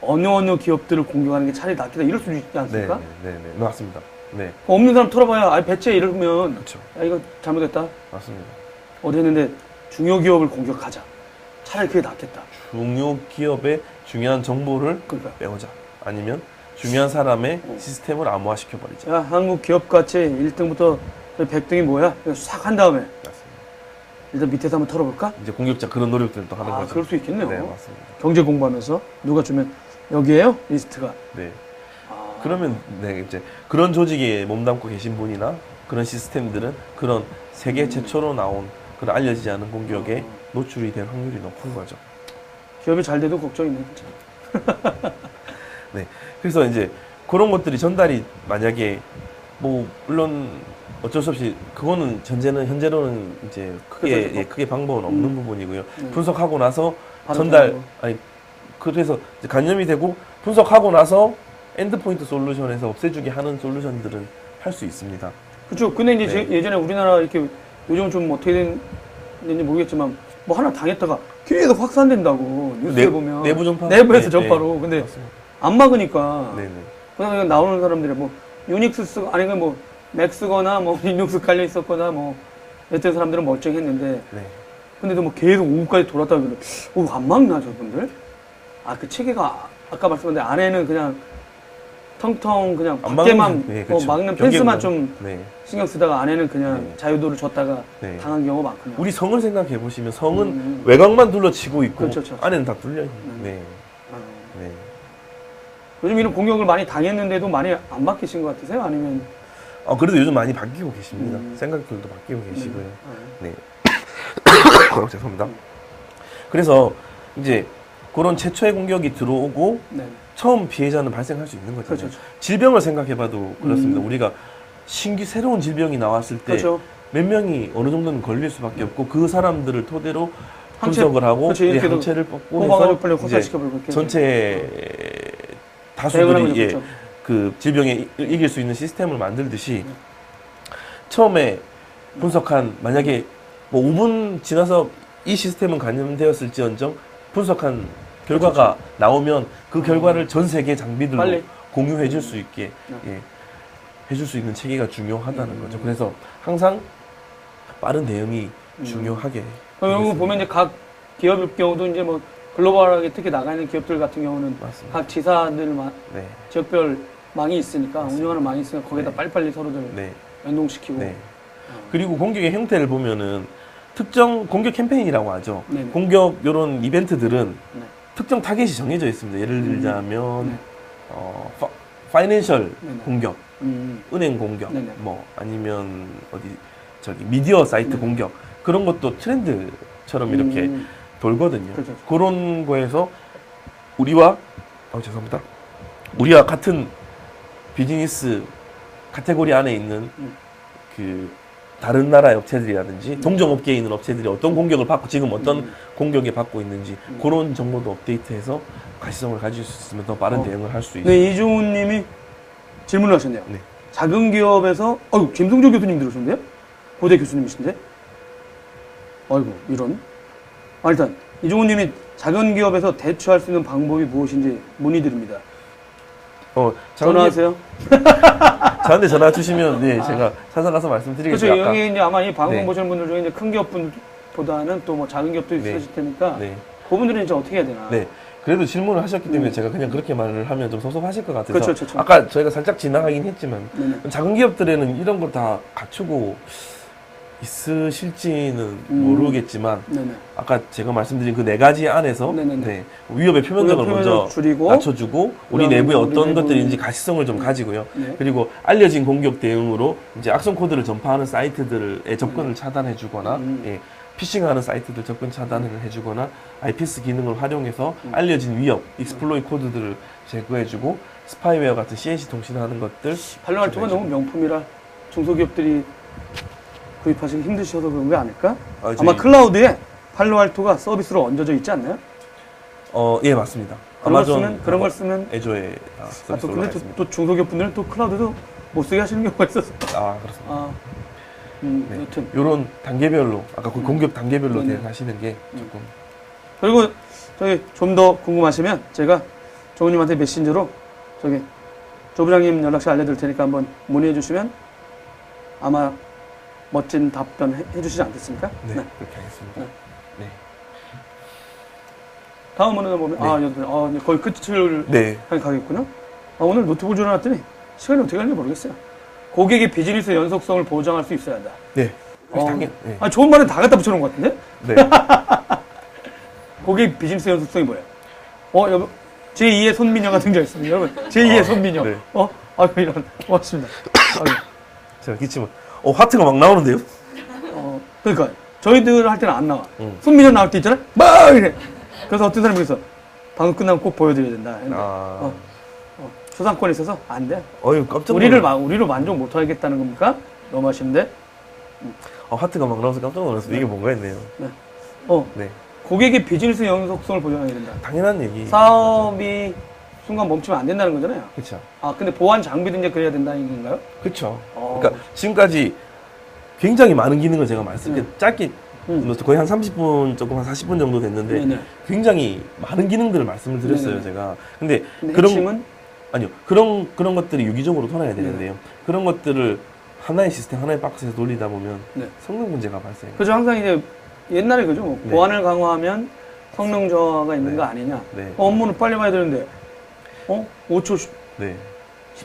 어느 기업들을 공격하는 게 차라리 낫겠다 이럴 수도 있지 않습니까? 네, 맞습니다. 네, 없는 사람 털어봐야 배째 이러면 그렇죠. 야 이거 잘못했다 맞습니다. 어디 했는데 중요 기업을 공격하자 차라리 그게 낫겠다. 중요 기업의 중요한 정보를 그러니까 빼오자. 아니면 중요한 사람의 시스템을 암호화시켜버리자. 야 한국 기업같이 1등부터 100등이 뭐야? 싹 한 다음에 맞습니다. 일단 밑에서 한번 털어볼까? 이제 공격자 그런 노력들도 하는 거죠. 그럴 수 있겠네요. 네, 맞습니다. 경제 공부하면서 누가 주면 여기에요 리스트가. 네. 그러면 이제 그런 조직에 몸담고 계신 분이나 그런 시스템들은 그런 세계 최초로 나온 그런 알려지지 않은 공격에 노출이 될 확률이 높은 거죠. 기업이 잘 돼도 걱정이네 진짜. 네. 그래서 이제 그런 것들이 전달이 만약에 물론 어쩔 수 없이 그거는 현재로는 이제 크게 방법은 없는 부분이고요. 분석하고 나서 그래서 이제 간염이 되고 분석하고 나서 엔드포인트 솔루션에서 없애주게 하는 솔루션들은 할 수 있습니다. 그렇죠. 근데 이제 예전에 우리나라 이렇게 요즘 좀 어떻게 됐는지 모르겠지만 뭐 하나 당했다가 계속 확산된다고 뉴스에 보면 내부 전파 내부에서 전파로. 근데 맞습니다. 안 막으니까 네네. 그냥 나오는 사람들이 뭐 유닉스 쓰고 아니면 뭐 맥쓰거나 뭐 리눅스 깔려 있었거나 뭐 했던 사람들은 멀쩡했는데 네. 근데도 뭐 계속 오후까지 돌았다 그러는데 안 막나 저분들? 그 체계가 아까 말씀드린 안에는 그냥 텅텅 그냥 안 밖에만 막는, 그렇죠. 막는 펜스만 좀 네. 신경 쓰다가 안에는 그냥 자유도를 줬다가 네. 당한 경우가 많군요. 우리 성을 생각해 보시면 성은 외곽만 둘러치고 있고 그렇죠. 안에는 다 뚫려 있는. 네. 네. 요즘 이런 공격을 많이 당했는데도 많이 안 바뀌신 것 같으세요? 아니면 그래도 요즘 많이 바뀌고 계십니다. 생각들도 바뀌고 계시고요. 네. 죄송합니다. 그래서 이제 그런 최초의 공격이 들어오고 처음 피해자는 발생할 수 있는 거잖아요. 그렇죠. 질병을 생각해봐도 그렇습니다. 우리가 새로운 질병이 나왔을 때 몇 명이 어느 정도는 걸릴 수밖에 없고 그 사람들을 토대로 분석을 하고 항체를 뽑고 해서 호소시켜버리고 전체 대응을 하는 다수들이 거죠. 그렇죠. 그 질병에 이길 수 있는 시스템을 만들듯이 처음에 분석한 만약에 뭐 5분 지나서 이 시스템은 감염되었을지언정 분석한 결과가 나오면 그 결과를 전 세계 장비들로 빨리. 공유해 줄 수 있게 예, 해줄 수 있는 체계가 중요하다는 거죠. 그래서 항상 빠른 대응이 중요하게. 그리고 보면 이제 각 기업의 경우도 이제 뭐 글로벌하게 특히 나가 있는 기업들 같은 경우는 맞습니다. 각 지사들 네, 지역별 망이 있으니까 맞습니다. 운영하는 망이 있으니까 거기다 네. 빨리빨리 서로들 네, 연동시키고. 네. 그리고 공격의 형태를 보면은 특정 공격 캠페인이라고 하죠. 네네. 공격 이런 이벤트들은 네. 특정 타겟이 정해져 있습니다. 예를 들자면 네. 파이낸셜 네네. 공격, 은행 공격, 네네. 뭐 아니면 어디 저기 미디어 사이트 네네. 공격 그런 것도 트렌드처럼 이렇게 돌거든요. 그렇죠. 그런 거에서 우리와 죄송합니다. 우리와 같은 비즈니스 카테고리 안에 있는 그 다른 나라의 업체들이라든지 동종업계에 있는 업체들이 어떤 공격을 받고 지금 어떤 공격에 받고 있는지 그런 정보도 업데이트해서 가시성을 가질 수 있으면 더 빠른 대응을 할 수 있어요. 네, 이종훈 님이 질문을 하셨네요. 네. 작은 기업에서, 김성조 교수님 들으셨는데요? 고대 교수님이신데? 아이고, 이런. 일단, 이종훈 님이 작은 기업에서 대처할 수 있는 방법이 무엇인지 문의드립니다. 전화하세요. 저한테 전화 주시면 네, 제가 찾아가서 말씀드리겠습니다. 그렇죠. 여기 이제 아마 이 방송 네. 보시는 분들 중에 이제 큰 기업분보다는 또 뭐 작은 기업도 네. 있으실 테니까 네. 그분들은 이제 어떻게 해야 되나. 네. 그래도 질문을 하셨기 때문에 제가 그냥 그렇게 말을 하면 좀 섭섭하실 것 같아서 그렇죠, 그렇죠. 아까 저희가 살짝 지나가긴 했지만 네네. 작은 기업들에는 이런 거 다 갖추고 있으실지는 모르겠지만 네네. 아까 제가 말씀드린 그 네 가지 안에서 네네네. 네, 위협의 표면적을 위협 먼저 표면적 줄이고, 낮춰주고 우리 그다음에 내부에 우리 어떤 내부 것들인지 가시성을 좀 가지고요. 네. 그리고 알려진 공격 대응으로 이제 악성 코드를 전파하는 사이트들의 접근을 차단해주거나 예, 피싱하는 사이트들 접근 차단을 해주거나 IPS 기능을 활용해서 알려진 위협, 익스플로이 코드들을 제거해주고 스파이웨어 같은 CNC 통신하는 것들 팔로알토가 너무 명품이라 중소기업들이 구입하시기 힘드셔서 그런 게 아닐까? 저희- 아마 클라우드에 팔로알토가 서비스로 얹어져 있지 않나요? 예 맞습니다. 그런 걸 쓰면 애조에 또 서비스로 근데 있습니다. 또 중소기업분들은 또 클라우드도 못 쓰게 하시는 경우가 있어서 그렇습니다. 네. 여튼 요런 단계별로 아까 그 공격 단계별로 네네. 대응하시는 게 조금 그리고 저기 좀 더 궁금하시면 제가 조부님한테 메신저로 저기 조 부장님 연락처 알려드릴 테니까 한번 문의해 주시면 아마 멋진 답변 해주시지 않겠습니까? 네, 그렇게 하겠습니다. 네. 네. 다음으로는 보면 이제 거의 끝을 네. 향해 가겠군요. 오늘 노트북 줄여놨더니 시간이 어떻게 가는지 모르겠어요. 고객의 비즈니스 연속성을 보장할 수 있어야 한다. 네. 당연. 네. 좋은 말은 다 갖다 붙여놓은 것 같은데? 네. 고객 비즈니스 연속성이 뭐예요? 여러분, 제2의 손민영가 등장했습니다. 여러분, 제2의 손민영. 네. 이런. 고맙습니다. 제가 기침을. 하트가 막 나오는데요? 그러니까, 저희들 할 때는 안 나와. 응. 손민영 나올 때 있잖아요? 막 이래. 그래서 어떤 사람이 그래서 방금 끝나면 꼭 보여드려야 된다. 했는데, 초상권에 있어서 안 돼. 깜짝 우리로 만족 못 하겠다는 겁니까? 너무 하시는데. 하트가 막 나와서 깜짝 놀랐어요. 이게 뭔가 했네요. 네. 네. 고객의 비즈니스 연속성을 보장해야 된다. 당연한 얘기. 사업이 순간 멈추면 안 된다는 거잖아요. 그쵸. 근데 보안 장비도 이제 그래야 된다는 건가요? 그쵸. 그러니까 지금까지 굉장히 많은 기능을 제가 짧게 거의 한 30분 조금 한 40분 정도 됐는데 네네. 굉장히 많은 기능들을 말씀을 드렸어요. 네네. 제가. 근데 핵심은? 아니요. 그런 것들이 유기적으로 돌아야 되는데요. 그런 것들을 하나의 시스템, 하나의 박스에서 돌리다 보면 네. 성능 문제가 발생해요. 그죠. 항상 이제 옛날에 그죠. 네. 보안을 강화하면 성능 저하가 있는 네. 거 아니냐. 네. 업무는 빨리 봐야 되는데, 5초, 네.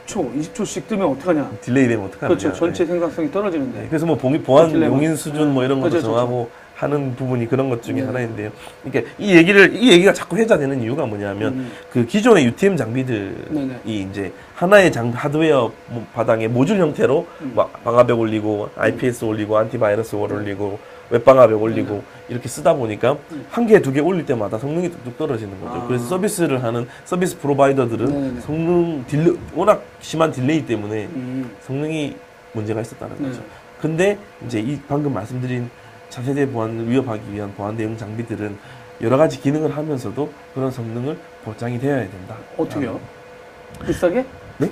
10초, 20초씩 뜨면 어떡하냐. 딜레이 되면 어떡하냐. 그렇죠. 전체 생산성이 떨어지는데. 네. 그래서 뭐 보안 딜레마. 용인 수준 뭐 이런 것도 그렇죠, 정하고 하는 부분이 그런 것 중에 네. 하나인데요. 그러니까 이 얘기가 자꾸 회자되는 이유가 뭐냐면 그 기존의 UTM 장비들이 네네. 이제 하나의 하드웨어 바닥에 모듈 형태로 막 방화벽 올리고 IPS 올리고 안티바이러스 월 올리고 웹방화벽 올리고 이렇게 쓰다 보니까 한 개, 두 개 올릴 때마다 성능이 뚝뚝 떨어지는 거죠. 그래서 서비스를 하는 서비스 프로바이더들은 네네. 성능 워낙 심한 딜레이 때문에 성능이 문제가 있었다는 네. 거죠. 근데 이제 이 방금 말씀드린 차세대 보안을 위협하기 위한 보안 대응 장비들은 여러 가지 기능을 하면서도 그런 성능을 보장이 되어야 된다. 어떻게요? 비싸게? 네?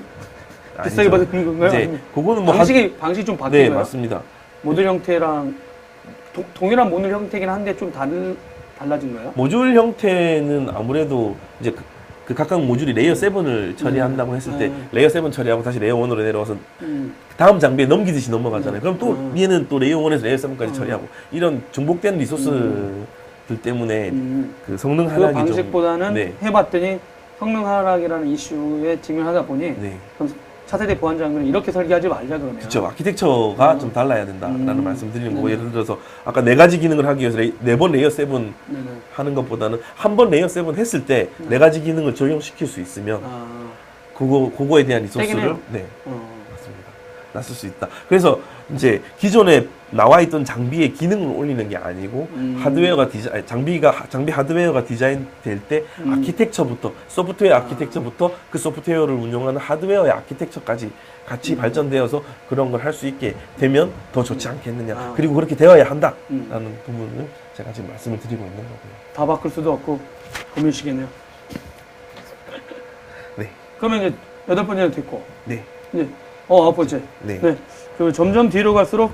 비싸게 아니죠. 받은 건가요? 이제 아니면 그거는 뭐 방식이 좀 바뀐 네, 거예요? 맞습니다. 모듈 형태랑 동일한 모듈 형태긴 한데 좀 달라진 거예요? 모듈 형태는 아무래도 이제 그 각각 모듈이 레이어 7을 처리한다고 했을 때 레이어 7 처리하고 다시 레이어 1으로 내려와서 다음 장비에 넘기듯이 넘어가잖아요. 그럼 또 얘는 또 레이어 1에서 레이어 7까지 처리하고 이런 중복된 리소스들 때문에 그 성능 그 하락이 방식보다는 좀 네. 해봤더니 성능 하락이라는 이슈에 직면하다 보니 네. 그럼 차세대 보안 장비는 이렇게 설계하지 말자 그러면. 그렇죠. 아키텍처가 좀 달라야 된다라는 말씀 드리는 거고 네네. 예를 들어서 아까 4가지 기능을 하기 위해서 4번 레이어 7 네네. 하는 것보다는 한 번 레이어 7 했을 때 4가지 기능을 적용시킬 수 있으면 그거에 대한 리소스를 세긴 네. 맞습니다. 놨을 수 있다. 그래서 이제 기존에 나와 있던 장비의 기능을 올리는 게 아니고 하드웨어가 장비 하드웨어가 디자인될 때 아키텍처부터 소프트웨어 아키텍처부터 그 소프트웨어를 운용하는 하드웨어의 아키텍처까지 같이 발전되어서 그런 걸 할 수 있게 되면 더 좋지 않겠느냐. 그리고 그렇게 되어야 한다라는 부분을 제가 지금 말씀을 드리고 있는 거고요. 다 바꿀 수도 없고 고민이시겠네요. 네. 그러면 이제 8번째는 됐고 네. 이제 9번째. 네. 그 점점 뒤로 갈수록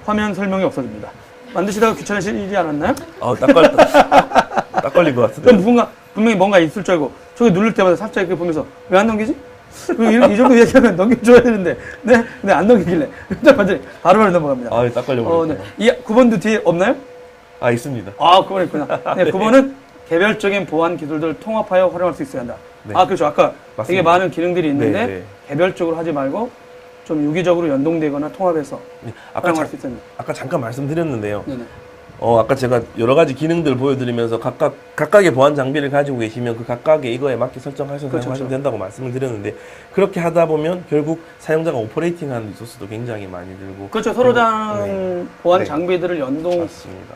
화면 설명이 없어집니다. 만드시다가 귀찮으시지 않았나요? 딱 걸린 것 같은데. 그럼 분명히 뭔가 있을 줄 알고 저기 누를 때마다 살짝 이렇게 보면서 왜 안 넘기지? 이 정도 얘기하면 넘겨줘야 되는데 네? 근데 안 넘기길래 완전히 바로바로 넘어갑니다. 딱 걸려버렸어요. 네. 이 9번도 뒤에 없나요? 있습니다. 9번 있구나. 네, 9번은 개별적인 보안 기술들을 통합하여 활용할 수 있어야 한다. 네. 그렇죠. 아까 맞습니다. 되게 많은 기능들이 있는데 네. 개별적으로 하지 말고 좀 유기적으로 연동되거나 통합해서 네. 활용할 수 있어야 한다. 아까 잠깐 말씀드렸는데요. 네네. 아까 제가 여러 가지 기능들 보여드리면서 각각의 보안 장비를 가지고 계시면 그 각각의 이거에 맞게 설정하셔서 그렇죠, 사용하시면 그렇죠. 된다고 말씀을 드렸는데 그렇게 하다 보면 결국 사용자가 오퍼레이팅하는 리소스도 굉장히 많이 들고 그렇죠. 서로 다른 네. 보안 네. 장비들을 연동하고 맞습니다.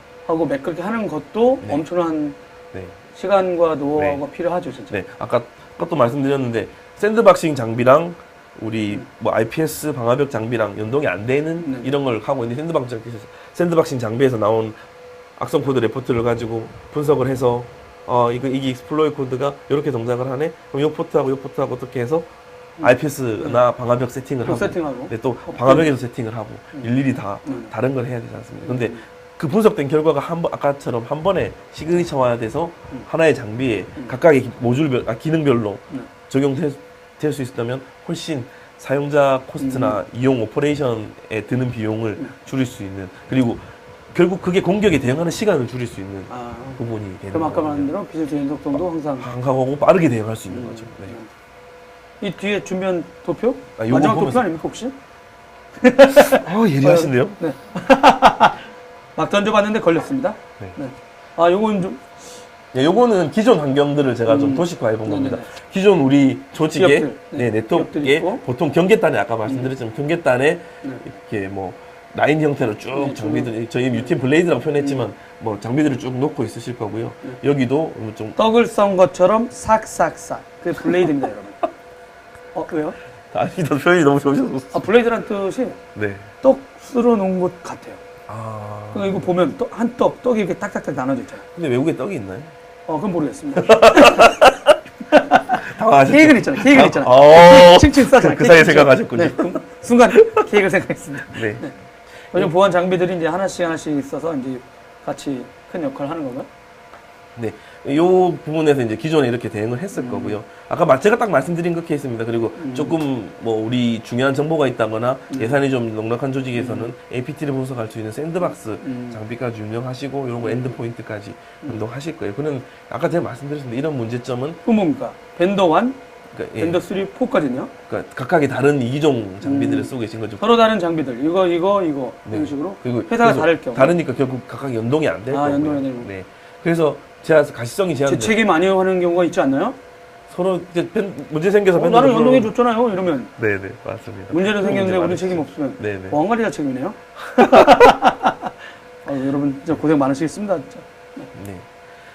그렇게 하는 것도 네. 엄청난 네. 시간과 노하우가 필요하죠, 진짜. 네. 아까도 말씀드렸는데 샌드박싱 장비랑 우리 뭐 IPS 방화벽 장비랑 연동이 안 되는 이런 걸 하고 있는데 샌드박싱 장비에서 나온 악성 코드 레포트를 가지고 분석을 해서 이게 익스플로이 코드가 이렇게 동작을 하네. 그럼 이 포트하고 어떻게 해서 IPS나 방화벽 세팅을 하고, 세팅하고. 네, 또 방화벽에서 세팅을 하고 일일이 다 다른 걸 해야 되지 않습니까? 근데 그 분석된 결과가 아까처럼 한 번에 시그니처화가 돼서 하나의 장비에 각각의 기능별로 적용될 수 있었다면 훨씬 사용자 코스트나 이용 오퍼레이션에 드는 비용을 줄일 수 있는, 그리고 결국 그게 공격에 대응하는 시간을 줄일 수 있는 부분이 되는 그럼 아까 거거든요. 말한 대로 비즈니스 연속성도 항상 하고 빠르게 대응할 수 있는 거죠. 네. 이 뒤에 준비한 도표? 요거 마지막 보면서- 도표 아닙니까 혹시? 예리하신데요? 네. 막 던져봤는데 걸렸습니다. 네. 네. 요건 좀 요거는 기존 환경들을 제가 좀 도식화해 본 겁니다. 네네네. 기존 우리 조직에 기업들, 네. 네트워크에 기업들이 있고. 보통 경계단에 아까 말씀드렸지만 경계단에 네. 이렇게 뭐 라인 형태로 쭉 네, 장비들, 저희 UTM 블레이드라고 표현했지만 뭐 장비들을 쭉 놓고 있으실 거고요. 여기도 좀 떡을 썬 것처럼 싹싹싹. 그게 블레이드입니다, 여러분. 왜요? 아니다, 표현이 너무 좋으셔서. 블레이드란 뜻이 네. 떡 쓸어 놓은 것 같아요. 그러니까 이거 보면 떡이 이렇게 딱딱딱 나눠져 있잖아요. 근데 외국에 떡이 있나요? 그건 모르겠습니다. 당황하셨죠? 케이크는 있잖아요. 케이크는 있잖아요. 칭칭 싸잖아요. 그 사이에 케이크 생각하셨군요. 네, 순간 케이크를 생각했습니다. 네. 요즘 보안 장비들이 이제 하나씩 있어서 이제 같이 큰 역할을 하는 건가요? 네. 요 부분에서 이제 기존에 이렇게 대응을 했을 거고요. 아까 제가 딱 말씀드린 그 케이스입니다. 그리고 조금 뭐 우리 중요한 정보가 있다거나 예산이 좀 넉넉한 조직에서는 APT를 분석할 수 있는 샌드박스 장비까지 운영하시고 이런 거 엔드포인트까지 운동하실 거예요. 그는 아까 제가 말씀드렸습니다. 이런 문제점은 그 뭡니까? 벤더 1, 그러니까, 벤더 3, 4까지는요? 그러니까 각각의 다른 이기종 장비들을 쓰고 계신 거죠. 서로 다른 장비들. 이거 네. 이런 식으로. 그리고 회사가 그래서 다를 경우. 다르니까 결국 각각 연동이 안 될 거고요. 연동이 안 되고. 네. 그래서 제가 가시성이 제한돼 재채기 많이 하는 경우가 있지 않나요? 서로 이제 문제 생겨서 나는 연동해 줬잖아요. 이러면 네네 맞습니다. 문제는 생겼는데 우리 많으시죠. 책임 없으면 네네. 보안관리자 책임이네요. 여러분 진짜 고생 많으시겠습니다. 진짜. 네.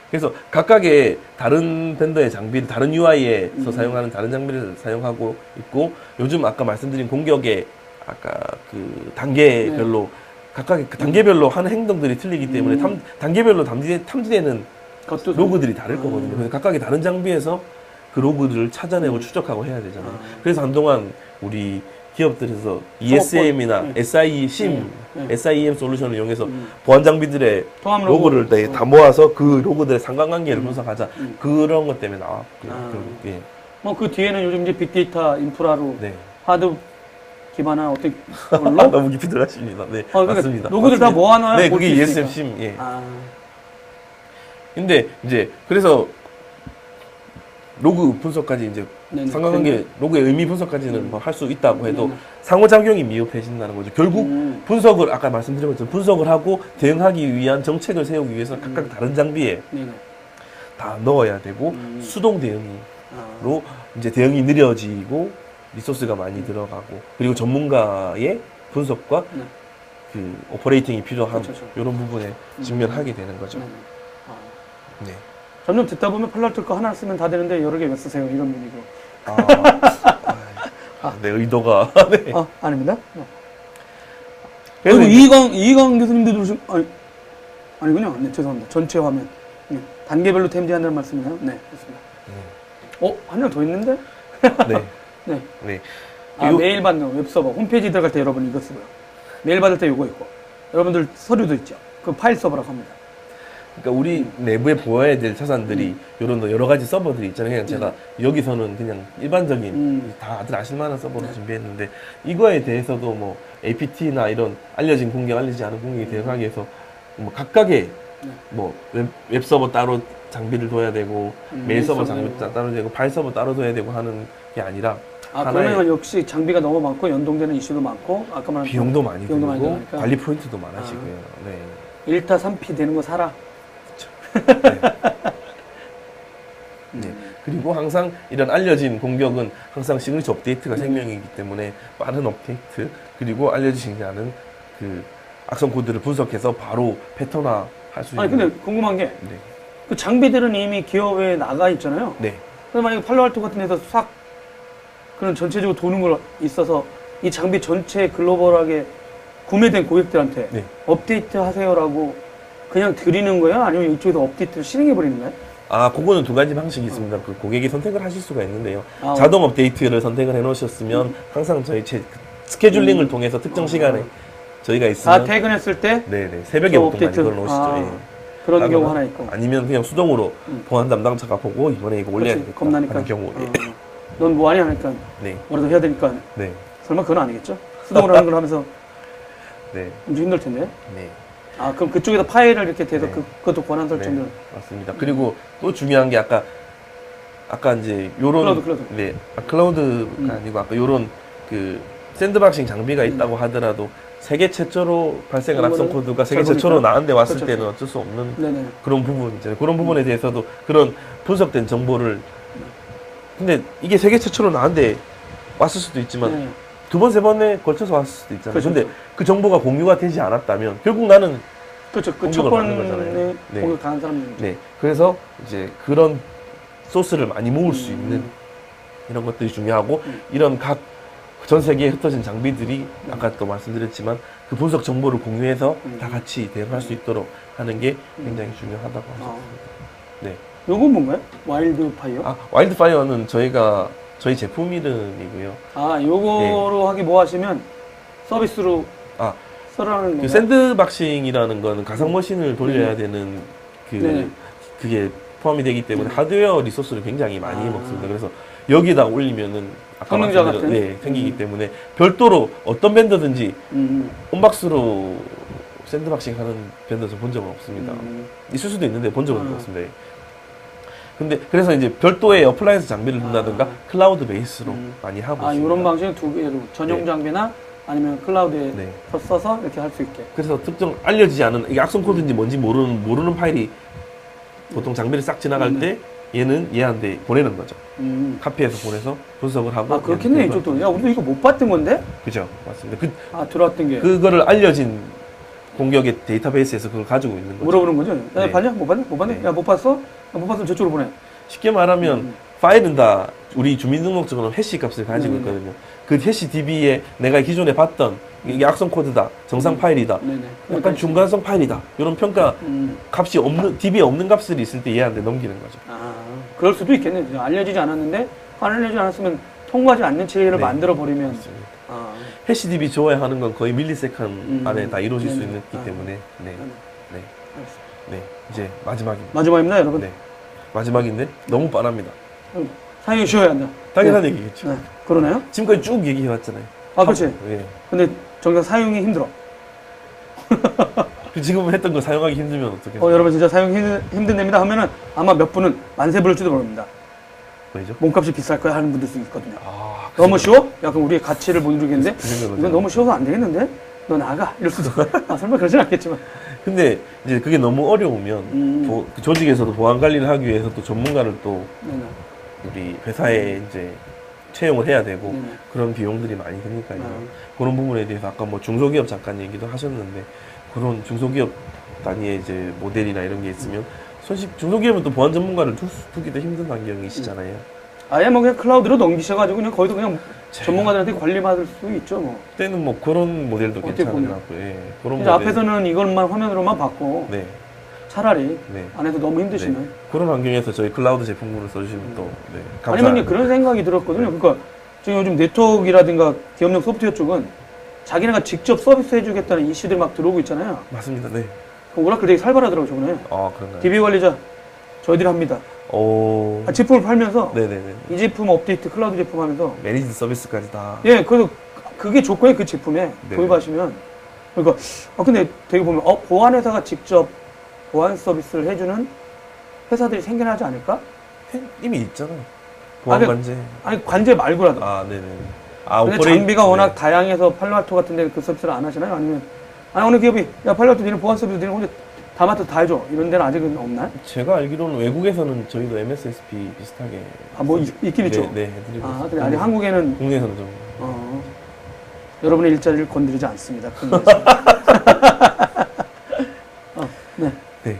그래서 각각의 다른 밴더의 장비를 다른 UI에서 사용하는 다른 장비를 사용하고 있고, 요즘 아까 말씀드린 공격의 아까 그 단계별로 각각의 그 단계별로 하는 행동들이 틀리기 때문에 단계별로 탐지되는 그것도 로그들이 다를 거거든요. 그래서 각각의 다른 장비에서 그 로그를 찾아내고 추적하고 해야 되잖아요. 그래서 한동안 우리 기업들에서 ESM이나 SIEM 솔루션을 이용해서 보안 장비들의 통합 로그를 다 모아서 그 로그들의 상관관계를 분석하자. 그런 것 때문에 나왔고요. 예. 뭐 그 뒤에는 요즘 이제 빅데이터 인프라로 네. 하드 기반한 어떤 걸로 너무 깊이 들어가십니다. 네, 그러니까 맞습니다. 로그들 다 모아놔야 네, 볼 그게 수 ESM 있으니까. 심. 예. 네. 근데 이제 그래서 로그 분석까지 이제 네네. 상관관계 로그의 의미 분석까지는 뭐 할 수 있다고 해도 네네. 상호작용이 미흡해진다는 거죠. 결국 분석을 아까 말씀드린 것처럼 분석을 하고 대응하기 위한 정책을 세우기 위해서 각각 다른 장비에 네네. 다 넣어야 되고 수동 대응으로 이제 대응이 느려지고 리소스가 많이 들어가고 그리고 전문가의 분석과 네. 그 오퍼레이팅이 필요한 그렇죠. 이런 부분에 직면하게 되는 거죠. 네네. 네. 점점 듣다 보면 팔로알토 거 하나 쓰면 다 되는데 여러 개 왜 쓰세요? 이런 분위기로. 내 의도가 네. 아닙니다. 그래서 그리고 이제- 이광 교수님도 들으신, 아니군요. 네, 죄송합니다. 전체 화면. 네, 단계별로 템지한다는 말씀이나요? 네, 그렇습니다. 한 명 더 있는데? 네. 네. 네. 아, 메일 받는 웹서버. 홈페이지 들어갈 때 여러분 이거 쓰고요. 메일 받을 때 이거 있고. 여러분들 서류도 있죠. 그 파일 서버라고 합니다. 그러니까 우리 내부에 보아야 될 자산들이 이런 여러 가지 서버들이 있잖아요. 그냥 제가 여기서는 그냥 일반적인 다들 아실 만한 서버를 준비했는데 이거에 대해서도 뭐 APT나 이런 알려진 공격, 알려지지 않은 공격에 대응하기 위해서 뭐 각각의 뭐 웹 서버 따로 장비를 둬야 되고 메일 서버 장비 따로 되고 파일 서버 따로 둬야 되고 하는 게 아니라 그러면 역시 장비가 너무 많고 연동되는 이슈도 많고 아까 말한 비용도 많이 비용도 많이 들고 들어가니까. 관리 포인트도 많아지고요. 네. 1타 3피 되는 거 사라. 네. 그리고 항상 이런 알려진 공격은 항상 시그니처 업데이트가 생명이기 때문에 빠른 업데이트 그리고 알려지지 않은 그 악성 코드를 분석해서 바로 패턴화 할 수 있는. 아니 근데 궁금한 게 그 네. 장비들은 이미 기업에 나가 있잖아요. 네. 그래서 만약에 팔로알토 같은 데서 싹 그런 전체적으로 도는 걸 있어서 이 장비 전체 글로벌하게 구매된 고객들한테 네. 업데이트 하세요라고 그냥 드리는 거예요? 아니면 이쪽에서 업데이트를 실행해 버리는 거예요? 그거는 두 가지 방식이 있습니다. 그 고객이 선택을 하실 수가 있는데요. 아, 자동 업데이트를 선택을 해 놓으셨으면 항상 저희 스케줄링을 통해서 특정 시간에 저희가 있으면 퇴근했을 때 네네 새벽에 저 보통 많이 업데이트? 걸어놓으시죠. 예. 그런 하거나 경우 하나 있고. 아니면 그냥 수동으로 보안 담당자가 보고 이번에 이거 올려야 그렇지, 되겠다 겁나니까. 하는 경우. 넌 뭐하니 하니까 네. 뭐라도 해야 되니까. 네. 설마 그건 아니겠죠? 수동으로 하는 걸 하면서 네. 엄청 힘들 텐데. 네. 그럼 그쪽에서 파일을 이렇게 대서 네. 그것도 권한 설정을. 네. 맞습니다. 그리고 또 중요한 게 아까 이제 요런 클라우드. 네. 클라우드가 아니고 아까 요런 그 샌드박싱 장비가 있다고 하더라도 세계 최초로 발생한 악성 코드가 세계 잘 최초로 보니까. 나한테 왔을 그렇죠. 때는 어쩔 수 없는 네네. 그런 부분이잖아요. 그런 부분에 대해서도 그런 분석된 정보를 근데 이게 세계 최초로 나한테 왔을 수도 있지만 네. 두 번, 세 번에 걸쳐서 왔을 수도 있잖아요. 그렇죠. 근데 그 정보가 공유가 되지 않았다면 결국 나는 그렇죠. 그 첫 공격을 받는 번에 거잖아요. 네. 공격 당한 사람들. 네. 그래서 이제 그런 소스를 많이 모을 수 있는 이런 것들이 중요하고 이런 각 전 세계에 흩어진 장비들이 아까 또 말씀드렸지만 그 분석 정보를 공유해서 다 같이 대응할 수 있도록 하는 게 굉장히 중요하다고 하셨습니다. 네. 요건 뭔가요? 와일드 파이어? 와일드파이어는 저희 제품 이름이고요. 요거로 하기 뭐 하시면 서비스로 아, 써라는 그 건가요? 샌드박싱이라는 거는 가상 머신을 돌려야 되는 네네. 그게 포함이 되기 때문에 하드웨어 리소스를 굉장히 많이 먹습니다. 그래서 여기다 올리면은 아까 성능자 말씀드린 같은? 네, 생기기 때문에 별도로 어떤 밴더든지 온박스로 샌드박싱 하는 밴더 본 적은 없습니다. 있을 수도 있는데 본 적은 없습니다. 근데 그래서 이제 별도의 어플라이언스 장비를 둔다든가 클라우드 베이스로 많이 하고 있습니다. 이런 방식은 두 개로 전용 네. 장비나 아니면 클라우드에 네. 써서 이렇게 할 수 있게. 그래서 특정 알려지지 않은 이게 악성 코드인지 뭔지 모르는 파일이 보통 장비를 싹 지나갈 때 얘는 얘한테 보내는 거죠. 카피해서 보내서 분석을 하고. 그렇겠네 이쪽도. 야 우리도 이거 못 봤던 건데? 그죠, 맞습니다. 들어왔던 게. 그거를 알려진 공격의 데이터베이스에서 그걸 가지고 있는 거죠. 물어보는 거죠. 야 네. 봤냐? 못 봤냐? 못 봤냐? 네. 야 못 봤어? 못 봤으면 저쪽으로 보내. 쉽게 말하면 파일은 다 우리 주민등록증으로 해시 값을 가지고 있거든요. 그 해시 DB에 내가 기존에 봤던 이게 악성 코드다, 정상 파일이다, 네네. 약간 중간성 파일이다 이런 평가 값이 없는 DB에 없는 값들이 있을 때 얘한테 넘기는 거죠. 그럴 수도 있겠네요. 알려지지 않았는데 알려지지 않았으면 통과하지 않는 체계를 네. 만들어 버리면 맞습니다. 아, 해시DB 좋아하는 건 거의 밀리세컨 안에 다 이루어질 수 네네. 있기 때문에 네. 네. 알겠습니다. 네. 이제 마지막입니다. 마지막입니다, 여러분. 네. 마지막인데 너무 빠릅니다. 사용이 쉬어야 한다. 당연한 네. 얘기겠죠. 네. 그러나요? 지금까지 쭉 얘기해왔잖아요. 아, 그렇지. 네. 근데 정작 사용이 힘들어. 지금 했던 거 사용하기 힘들면 어떻게? 여러분 진짜 사용이 힘든 데입니다 하면은 아마 몇 분은 만세 부를지도 모릅니다. 왜죠? 몸값이 비쌀 거야 하는 분들도 있거든요. 아, 너무 쉬워? 약간 우리의 가치를 못 이루겠는데? 그 생각을 이건 너무 쉬워서 안 되겠는데? 너 나가? 이럴 수도. 아, 설마 그러진 않겠지만. 근데 이제 그게 너무 어려우면 그 조직에서도 보안 관리를 하기 위해서 또 전문가를 또 네네. 우리 회사에 이제 채용을 해야 되고 네네. 그런 비용들이 많이 드니까요. 아. 그런 부분에 대해서 아까 뭐 중소기업 잠깐 얘기도 하셨는데 그런 중소기업 단위의 이제 모델이나 이런 게 있으면 중소기업은 또 보안 전문가를 두기도 힘든 환경이시잖아요. 아예 뭐 그냥 클라우드로 넘기셔가지고 그냥 거기도 그냥 전문가들한테 관리받을 수 있죠 뭐. 그때는 뭐 그런 모델도 어떻게 괜찮더라고요. 예, 그런 이제 모델. 앞에서는 이것만 화면으로만 받고 네, 차라리 네. 안에서 너무 힘드시면 네. 그런 환경에서 저희 클라우드 제품군을 써주시면 또 네, 아니면 이제 그런 생각이 들었거든요. 그러니까 지금 요즘 네트워크라든가 기업용 소프트웨어 쪽은 자기네가 직접 서비스 해주겠다는 이슈들이 막 들어오고 있잖아요. 맞습니다. 네. 그 오라클 되게 살벌하더라고요, 저번에. 아 그런가요? DB 관리자 저희들이 합니다. 오. 제품을 팔면서 네네네. 이 제품 업데이트 클라우드 제품 하면서 매니지 서비스까지 다. 예, 그래서 그게 조건이 그 제품에 네. 도입하시면 그러니까 근데 되게 보면 보안 회사가 직접 보안 서비스를 해주는 회사들이 생겨나지 않을까? 이미 있잖아요. 보안 관제. 아니 관제 말고라도. 아 네네. 아 근데 오퍼레이- 장비가 워낙 네. 다양해서 팔로알토 같은데 그 서비스를 안 하시나요? 아니면 어느 기업이 야 팔로알토 니는 보안 서비스 니는 혼자 다 맡아 다 해줘 이런 데는 아직은 없나요? 제가 알기로는 외국에서는 저희도 MSSP 비슷하게. 뭐 있긴 있죠. 네, 해드리고. 아 근데 아직 한국에는 국내에서는 좀. 여러분의 일자리를 건드리지 않습니다. 네. 네.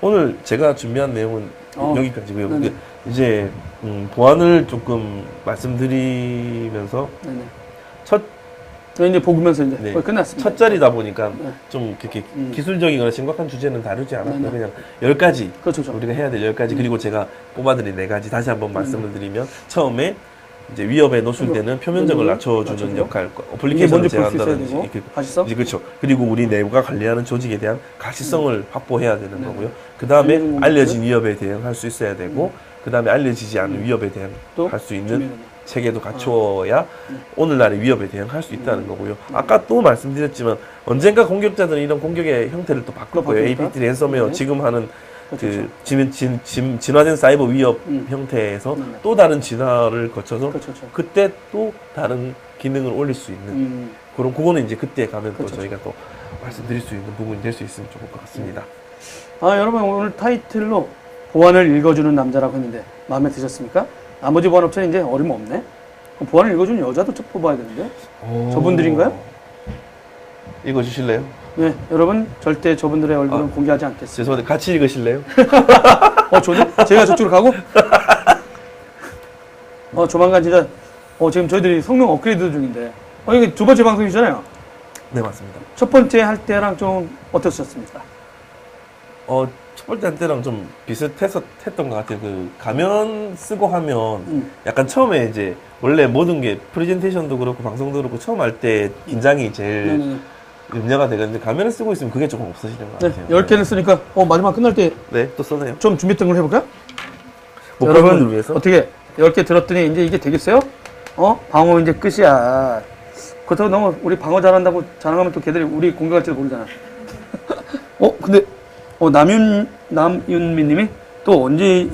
오늘 제가 준비한 내용은 여기까지고요. 네네. 이제 보안을 조금 말씀드리면서 네네. 첫 저희 이제 보면서 이제 네. 거의 끝났습니다. 첫 자리다 보니까 네. 좀 그렇게 기술적이거나 심각한 주제는 다루지 않았고 네네. 그냥 10가지 그렇죠. 우리가 해야 될 10가지 그리고 제가 뽑아드린 4가지 다시 한번 말씀을 드리면 처음에 이제 위협에 노출되는 표면적을 낮춰주는 낮춰주고. 역할 이게 어플리케이션을 먼저 볼 수 있어야 제한한다든지 되고 이렇게 가시성 이제 그렇죠. 그리고 우리 내부가 관리하는 조직에 대한 가시성을 확보해야 되는 거고요. 그 다음에 알려진 알려진 위협에 대응할 수 있어야 되고 그 다음에 알려지지 않은 위협에 또 대응할 수 있는 준비해야 체계도 갖추어야 오늘날의 위협에 대응할 수 있다는 거고요. 아까 또 말씀드렸지만 언젠가 공격자들은 이런 공격의 형태를 또 바꿀 거예요. 바뀌니까? APT 랜섬웨어 네. 지금 하는 그렇죠. 진화된 사이버 위협 형태에서 네. 또 다른 진화를 거쳐서 그렇죠. 그때 또 다른 기능을 올릴 수 있는 그거는 이제 그때 가면 또 그렇죠. 저희가 또 말씀드릴 수 있는 부분이 될 수 있으면 좋을 것 같습니다. 여러분 오늘 타이틀로 보안을 읽어주는 남자라고 했는데 마음에 드셨습니까? 나머지 보안 업체는 이제 어림없네. 그럼 보안을 읽어주는 여자도 좀 뽑아야 되는데. 저분들인가요? 읽어주실래요? 네, 여러분 절대 저분들의 얼굴은 공개하지 않겠습니다. 죄송한데 같이 읽으실래요? 제가 저쪽으로 가고? 조만간 진짜 지금 저희들이 성능 업그레이드 중인데 이게 두 번째 방송이잖아요. 네 맞습니다. 첫 번째 할 때랑 좀 어떠셨습니까? 첫 번째 할 때랑 좀 비슷했던 것 같아요. 그 가면 쓰고 하면 약간 처음에 이제 원래 모든 게 프레젠테이션도 그렇고 방송도 그렇고 처음 할 때 긴장이 제일 네네네. 염려가 되는데 가면을 쓰고 있으면 그게 조금 없어지는 것 네, 같아요. 10개는 쓰니까 마지막 끝날 때 네, 또 써네요. 좀 준비했던 걸 해볼까요? 뭐 여러분 그런 분들 위해서? 어떻게 10개 들었더니 이제 이게 되겠어요? 방어 이제 끝이야. 그렇다고 너무 우리 방어 잘한다고 자랑하면 또 걔들이 우리 공격할지도 모르잖아. 근데 남윤미 님이 또 언제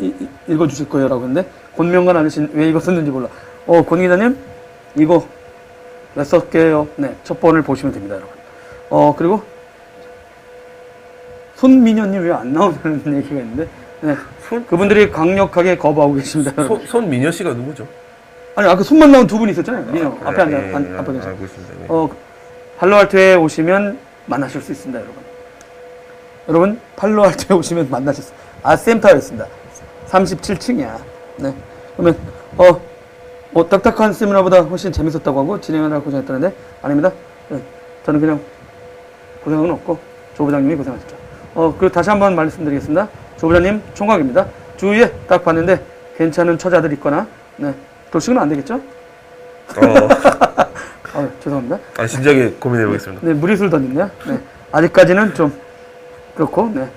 읽어주실 거예요? 라고 했는데 권명관 아저씨 왜 이거 썼는지 몰라. 권 기자님 이거 몇 썼게요? 네, 첫 번을 보시면 됩니다, 여러분. 그리고 손민현님 왜 안 나오냐는 얘기가 있는데 네, 그분들이 강력하게 거부하고 계십니다. 여러분. 손민여 씨가 누구죠? 아니 아까 손만 나온 두 분 있었잖아요. 민현 앞에 앞에 계셔. 알고 있습니다. 네. 팔로알토에 오시면 만나실 수 있습니다, 여러분. 팔로알토에 오시면 만나실 수. 센터였습니다. 37층이야. 네. 그러면 딱딱한 세미나보다 훨씬 재밌었다고 하고 진행하느라 고생했다는데 아닙니다. 네. 저는 그냥 고생은 없고 조 부장님이 고생하셨죠. 그리고 다시 한번 말씀드리겠습니다. 조 부장님 총각입니다. 주위에 딱 봤는데 괜찮은 처자들 있거나, 네. 돌싱은 안 되겠죠? 죄송합니다. 진지하게 고민해 보겠습니다. 네, 무리수를 던졌네요. 네. 아직까지는 좀, 그렇고, 네.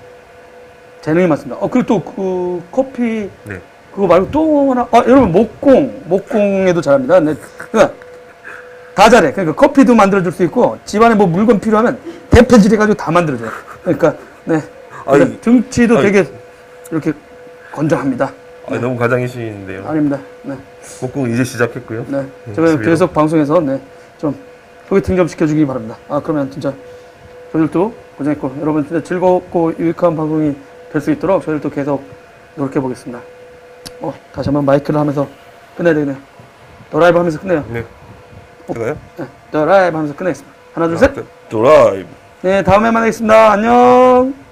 재능이 많습니다. 그리고 또, 커피, 네. 그거 말고 또 하나, 여러분, 목공에도 잘합니다. 네. 그러니까, 다 잘해. 그러니까 커피도 만들어줄 수 있고, 집안에 뭐 물건 필요하면 대패질 해가지고 다 만들어줘요. 그러니까, 네. 그러니까 등치도 되게 이렇게 건장합니다. 너무 과장이신데요. 아닙니다. 네. 목공 이제 시작했고요. 네. 제가 계속 방송에서, 네. 좀, 소개팅 좀 시켜주기 바랍니다. 그러면 진짜, 저희들도 고생했고, 여러분 진짜 즐겁고 유익한 방송이 될 수 있도록 저희들도 계속 노력해 보겠습니다. 다시 한번 마이크를 하면서 끝내야 되겠네요. 드라이브 하면서 끝내요. 네. 그거요? 네. 드라이브 하면서 끝내겠습니다. 하나, 둘, 셋. 드라이브. 네, 다음에 만나겠습니다. 안녕.